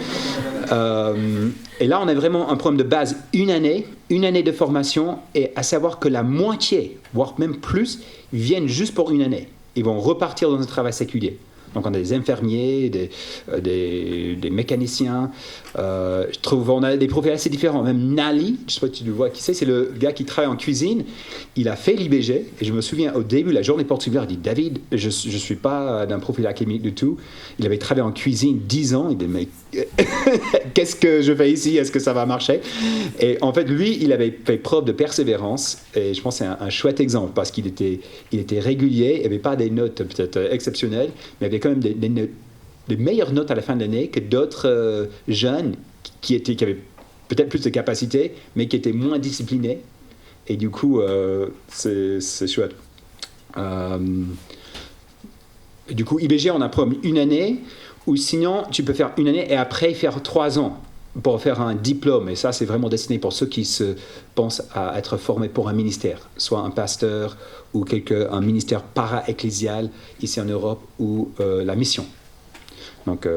Et là, on a vraiment un programme de base, une année de formation, et à savoir que la moitié, voire même plus, viennent juste pour une année. Ils vont repartir dans un travail séculier. Donc, on a des infirmiers, des mécaniciens. Je trouve qu'on a des profils assez différents. Même Nali, je ne sais pas si tu le vois qui c'est le gars qui travaille en cuisine. Il a fait l'IBG. Et je me souviens, au début, la journée porte ouverte, il dit « David, je ne suis pas d'un profil académique du tout. » Il avait travaillé en cuisine 10 ans. Il dit « Mais qu'est-ce que je fais ici? Est-ce que ça va marcher ?» Et en fait, lui, il avait fait preuve de persévérance. Et je pense que c'est un chouette exemple parce qu'il était régulier. Il n'y avait pas des notes peut-être exceptionnelles, mais il avait quand même des meilleures notes à la fin de l'année que d'autres jeunes qui avaient peut-être plus de capacités, mais qui étaient moins disciplinés. Et du coup, c'est chouette. Et du coup, IBG, on a promis une année, ou sinon, tu peux faire une année et après faire 3 ans pour faire un diplôme. Et ça, c'est vraiment destiné pour ceux qui se pensent à être formés pour un ministère, soit un pasteur ou un ministère para-ecclésial ici en Europe ou la mission. Donc,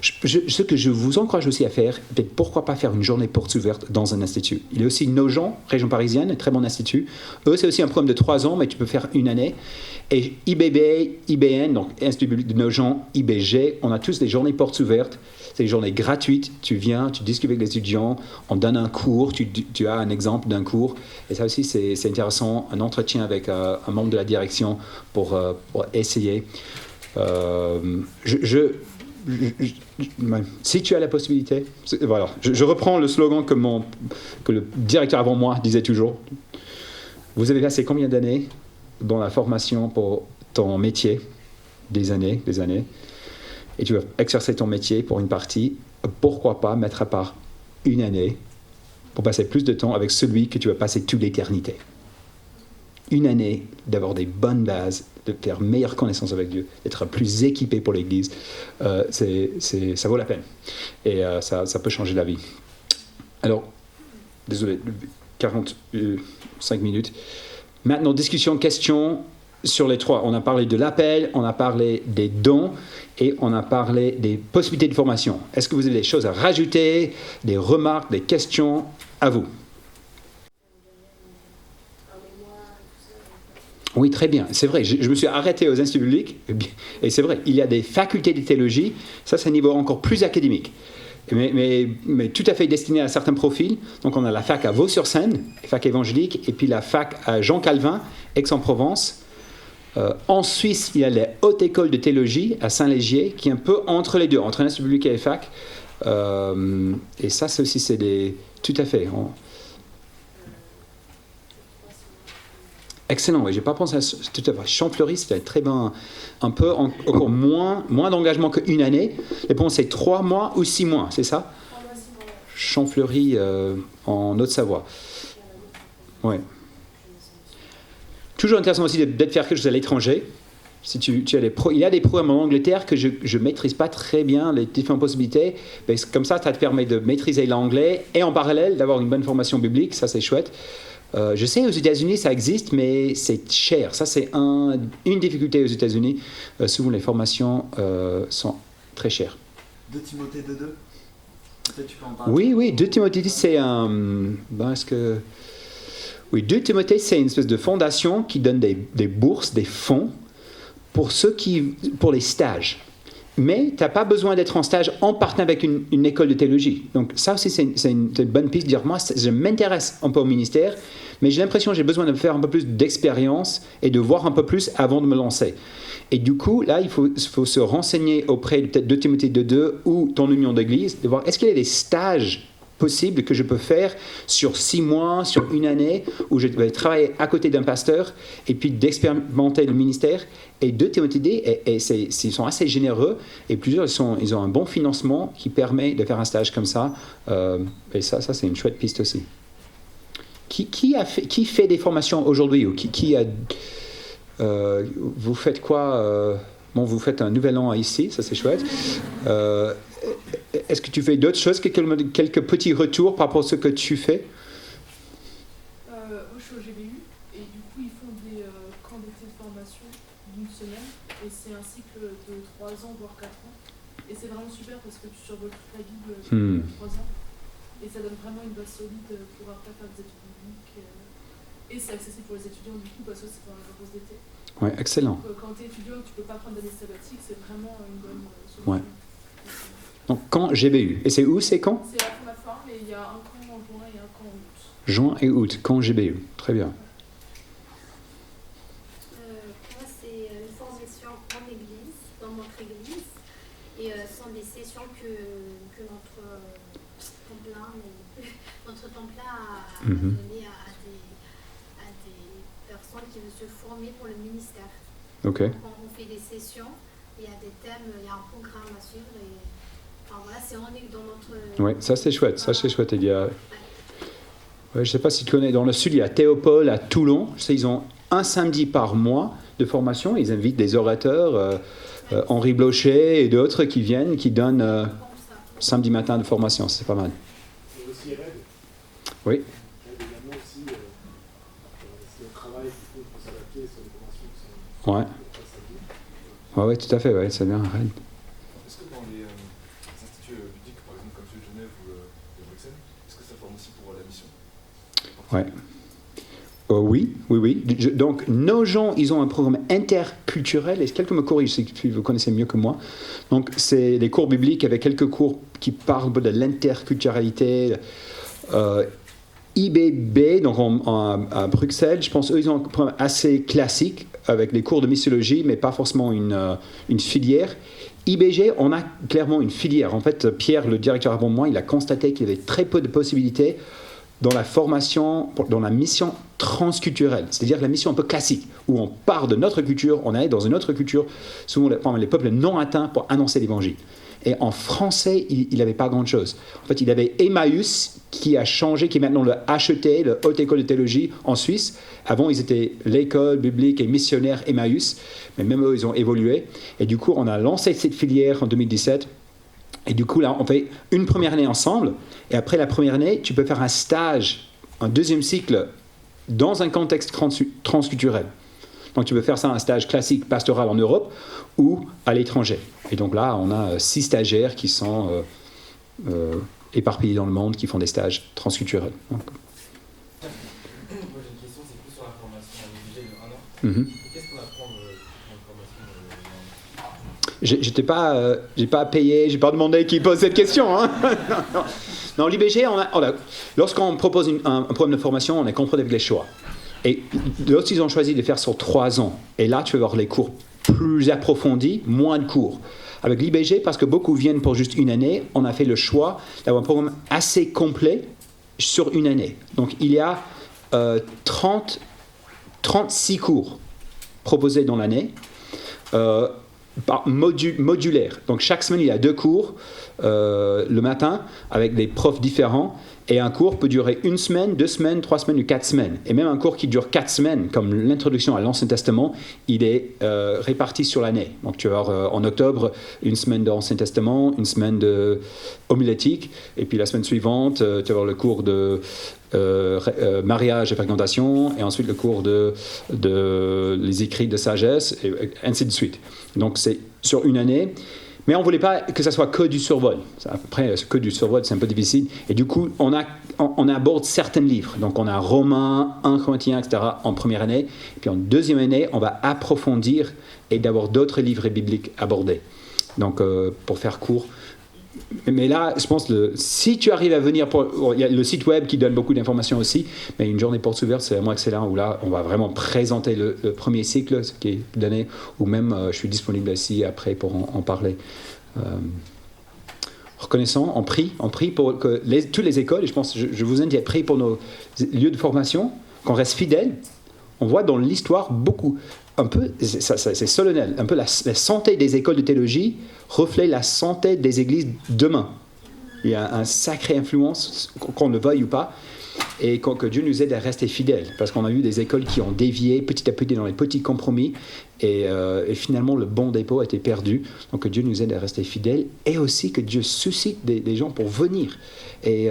ce que je vous encourage aussi à faire, peut-être pourquoi pas faire une journée portes ouvertes dans un institut. Il y a aussi Nogent, région parisienne, un très bon institut. Eux, c'est aussi un programme de 3 ans, mais tu peux faire une année. Et IBB, IBN, donc Institut biblique de Nogent, IBG, on a tous des journées portes ouvertes. C'est des journées gratuites. Tu viens, tu discutes avec les étudiants, on donne un cours, tu as un exemple d'un cours. Et ça aussi, c'est intéressant. Un entretien avec un membre de la direction pour essayer. Si tu as la possibilité, voilà, je reprends le slogan que le directeur avant moi disait toujours. Vous avez passé combien d'années dans la formation pour ton métier? Des années. Et tu vas exercer ton métier pour une partie. Pourquoi pas mettre à part une année pour passer plus de temps avec celui que tu vas passer toute l'éternité? Une année d'avoir des bonnes bases, de faire meilleure connaissance avec Dieu, d'être plus équipé pour l'Église, ça vaut la peine. Et ça peut changer la vie. Alors, désolé, 45 minutes. Maintenant, discussion, questions sur les 3. On a parlé de l'appel, on a parlé des dons et on a parlé des possibilités de formation. Est-ce que vous avez des choses à rajouter, des remarques, des questions? À vous. Oui, très bien. C'est vrai, je me suis arrêté aux instituts bibliques, et c'est vrai, il y a des facultés de théologie, ça c'est un niveau encore plus académique, mais tout à fait destiné à certains profils. Donc on a la fac à Vaux-sur-Seine, fac évangélique, et puis la fac à Jean Calvin, Aix-en-Provence. En Suisse, il y a la Haute École de Théologie à Saint-Légier, qui est un peu entre les deux, entre l'Institut biblique et les facs. Et ça, c'est aussi, tout à fait... Excellent, oui, je n'ai pas pensé à tout à fait. Champfleury, c'était très bien, un peu encore moins d'engagement qu'une année. Les réponse c'est 3 mois ou 6 mois, c'est ça? 3 mois, 6 mois. Champfleury en Haute-Savoie. Oui. Toujours intéressant aussi de faire quelque chose à l'étranger. Si il y a des programmes en Angleterre que je ne maîtrise pas très bien, les différentes possibilités. Mais comme ça te permet de maîtriser l'anglais et en parallèle d'avoir une bonne formation biblique. Ça, c'est chouette. Je sais, aux États-Unis, ça existe, mais c'est cher. Ça, c'est une difficulté aux États-Unis. Souvent, les formations sont très chères. 2 Timothée 2.2 Peut-être tu peux en parler. Oui, 2 Timothée, c'est un... Oui, 2 Timothée, c'est une espèce de fondation qui donne des bourses, des fonds pour les stages. Mais tu n'as pas besoin d'être en stage en partenariat avec une école de théologie. Donc ça aussi, c'est une bonne piste de dire, moi, je m'intéresse un peu au ministère, mais j'ai l'impression que j'ai besoin de faire un peu plus d'expérience et de voir un peu plus avant de me lancer. Et du coup, là, il faut se renseigner auprès peut-être de Timothée 2.2 ou ton union d'église, de voir est-ce qu'il y a des stages possible que je peux faire sur 6 mois, sur 1 année, où je vais travailler à côté d'un pasteur et puis d'expérimenter le ministère. Et 2 Timothée, ils sont assez généreux et plusieurs, ils ont un bon financement qui permet de faire un stage comme ça. Et ça c'est une chouette piste aussi. Qui fait des formations aujourd'hui ou vous faites quoi vous faites un nouvel an ici, ça c'est chouette. Est-ce que tu fais d'autres choses, quelques petits retours par rapport à ce que tu fais? Moi je suis au GBU et du coup ils font des camps d'été de formation d'1 semaine et c'est un cycle de 3 ans voire 4 ans et c'est vraiment super parce que tu survoles toute la Bible pendant 3 ans et ça donne vraiment une base solide pour après faire des études bibliques et c'est accessible pour les étudiants du coup parce que c'est pendant les vacances d'été. Ouais, excellent. Donc, quand tu es étudiant et que tu ne peux pas prendre d'année sabbatique, c'est vraiment une bonne solution. Ouais. Donc, camp GBU. Et c'est où ces camps? C'est à la forme, mais il y a un camp en juin et un camp en août. Juin et août, camp GBU. Très bien. Moi, c'est une formation en église, dans notre église. Et ce sont des sessions que notre temple a donné à des personnes qui veulent se former pour le ministère. Ok. Donc, on fait des sessions, il y a des thèmes, il y a un programme à suivre. Et, enfin, voilà, c'est unique dans notre... Oui, ça c'est chouette. Ça c'est chouette. Je ne sais pas si tu connais, dans le sud, il y a Théopoles à Toulon. Je sais, ils ont un samedi par mois de formation. Ils invitent des orateurs, Henri Blocher et d'autres qui viennent, qui donnent samedi matin de formation. C'est pas mal. Et aussi RED. Oui. RED également aussi, c'est le travail qu'il faut s'adapter sur les formations qui sont... Ouais. Ouais, tout à fait, ouais, c'est bien. Est-ce que dans les instituts bibliques, par exemple comme celui de Genève ou de Bruxelles, est-ce que ça forme aussi pour la mission? Ouais. Oui. Donc, nos gens, ils ont un programme interculturel. Et quelqu'un me corrige si vous connaissez mieux que moi. Donc, c'est des cours bibliques avec quelques cours qui parlent de l'interculturalité. IBB, donc à Bruxelles, je pense eux, ils ont un programme assez classique avec des cours de missiologie, mais pas forcément une filière. IBG, on a clairement une filière. En fait, Pierre, le directeur avant moi, il a constaté qu'il y avait très peu de possibilités dans la formation, dans la mission transculturelle, c'est-à-dire la mission un peu classique, où on part de notre culture, on est dans une autre culture, souvent les peuples non atteints pour annoncer l'évangile. Et en français, il n'avait pas grand-chose. En fait, il avait Emmaüs qui a changé, qui est maintenant le HET, le Haute École de Théologie en Suisse. Avant, ils étaient l'école biblique et missionnaire Emmaüs, mais même eux, ils ont évolué. Et du coup, on a lancé cette filière en 2017. Et du coup, là, on fait une première année ensemble. Et après la première année, tu peux faire un stage, un deuxième cycle, dans un contexte transculturel. Donc, tu peux faire ça, un stage classique pastoral en Europe ou à l'étranger. Et donc là, on a 6 stagiaires qui sont éparpillés dans le monde, qui font des stages transculturels. Donc. Moi, j'ai une question, c'est plus sur la formation à l'IBG de 1 an. Qu'est-ce qu'on apprend dans une formation de 1 an? J'ai pas payé, j'ai pas demandé qui pose cette question. Hein. Non, l'IBG, lorsqu'on propose un programme de formation, on est confronté avec les choix. Et d'autres, ils ont choisi de faire sur 3 ans. Et là, tu vas avoir les cours plus approfondis, moins de cours. Avec l'IBG, parce que beaucoup viennent pour juste 1 année, on a fait le choix d'avoir un programme assez complet sur 1 année. Donc, il y a 36 cours proposés dans l'année. modulaire. Donc chaque semaine, il y a 2 cours le matin avec des profs différents. Et un cours peut durer 1 semaine, 2 semaines, 3 semaines ou 4 semaines. Et même un cours qui dure 4 semaines, comme l'introduction à l'Ancien Testament, il est réparti sur l'année. Donc tu vas avoir en octobre 1 semaine de l'Ancien Testament, 1 semaine de homilétique, et puis la semaine suivante, tu vas avoir le cours de mariage et fréquentation, et ensuite le cours de les écrits de sagesse, et ainsi de suite. Donc c'est sur une année. Mais on ne voulait pas que ça soit que du survol. Après, que du survol, c'est un peu difficile. Et du coup, on aborde certains livres. Donc, on a Romains, 1 Corinthiens, etc. en première année. Et puis, en deuxième année, on va approfondir et d'avoir d'autres livres bibliques abordés. Donc, pour faire court. Mais là, je pense, si tu arrives à venir, il y a le site web qui donne beaucoup d'informations aussi, mais une journée portes ouvertes, c'est vraiment excellent, où là, on va vraiment présenter le premier cycle, ce qui est donné, ou même, je suis disponible ici après pour en parler. Reconnaissant, on prie pour que toutes les écoles, et je pense, je vous invite à prier pour nos lieux de formation, qu'on reste fidèles. On voit dans l'histoire beaucoup, un peu, c'est solennel, un peu la santé des écoles de théologie reflète la santé des églises demain. Il y a une sacrée influence, qu'on le veuille ou pas, et que Dieu nous aide à rester fidèles, parce qu'on a eu des écoles qui ont dévié petit à petit dans les petits compromis, et finalement le bon dépôt a été perdu. Donc que Dieu nous aide à rester fidèles, et aussi que Dieu suscite des gens pour venir. Et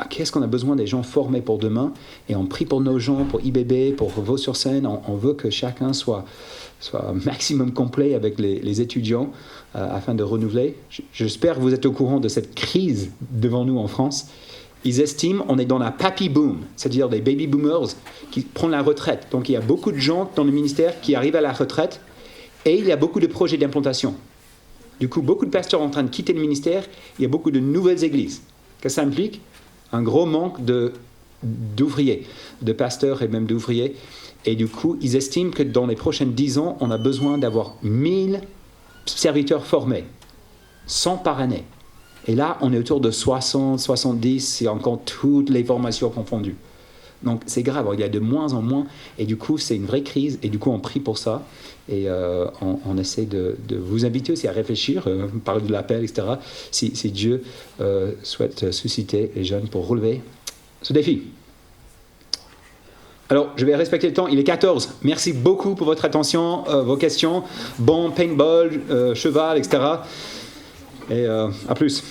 qu'est-ce qu'on a besoin des gens formés pour demain, et on prie pour nos gens, pour IBB, pour Vaux-sur-Seine. On veut que chacun soit maximum complet avec les étudiants afin de renouveler. J'espère que vous êtes au courant de cette crise devant nous en France. Ils estiment on est dans la papy boom, c'est-à-dire des baby boomers qui prennent la retraite. Donc il y a beaucoup de gens dans le ministère qui arrivent à la retraite, et il y a beaucoup de projets d'implantation. Du coup, beaucoup de pasteurs sont en train de quitter le ministère. Il y a beaucoup de nouvelles églises. Qu'est-ce que ça implique? Un gros manque d'ouvriers, de pasteurs et même d'ouvriers. Et du coup, ils estiment que dans les prochaines 10 ans, on a besoin d'avoir 1000 serviteurs formés, 100 par année. Et là, on est autour de 60, 70, et encore toutes les formations confondues. Donc c'est grave, il y a de moins en moins, et du coup c'est une vraie crise, et du coup on prie pour ça, et on essaie de vous inviter aussi à réfléchir, parler de l'appel, etc., si Dieu souhaite susciter les jeunes pour relever ce défi. Alors, je vais respecter le temps, il est 14. Merci beaucoup pour votre attention, vos questions. Bon paintball, cheval, etc. Et à plus.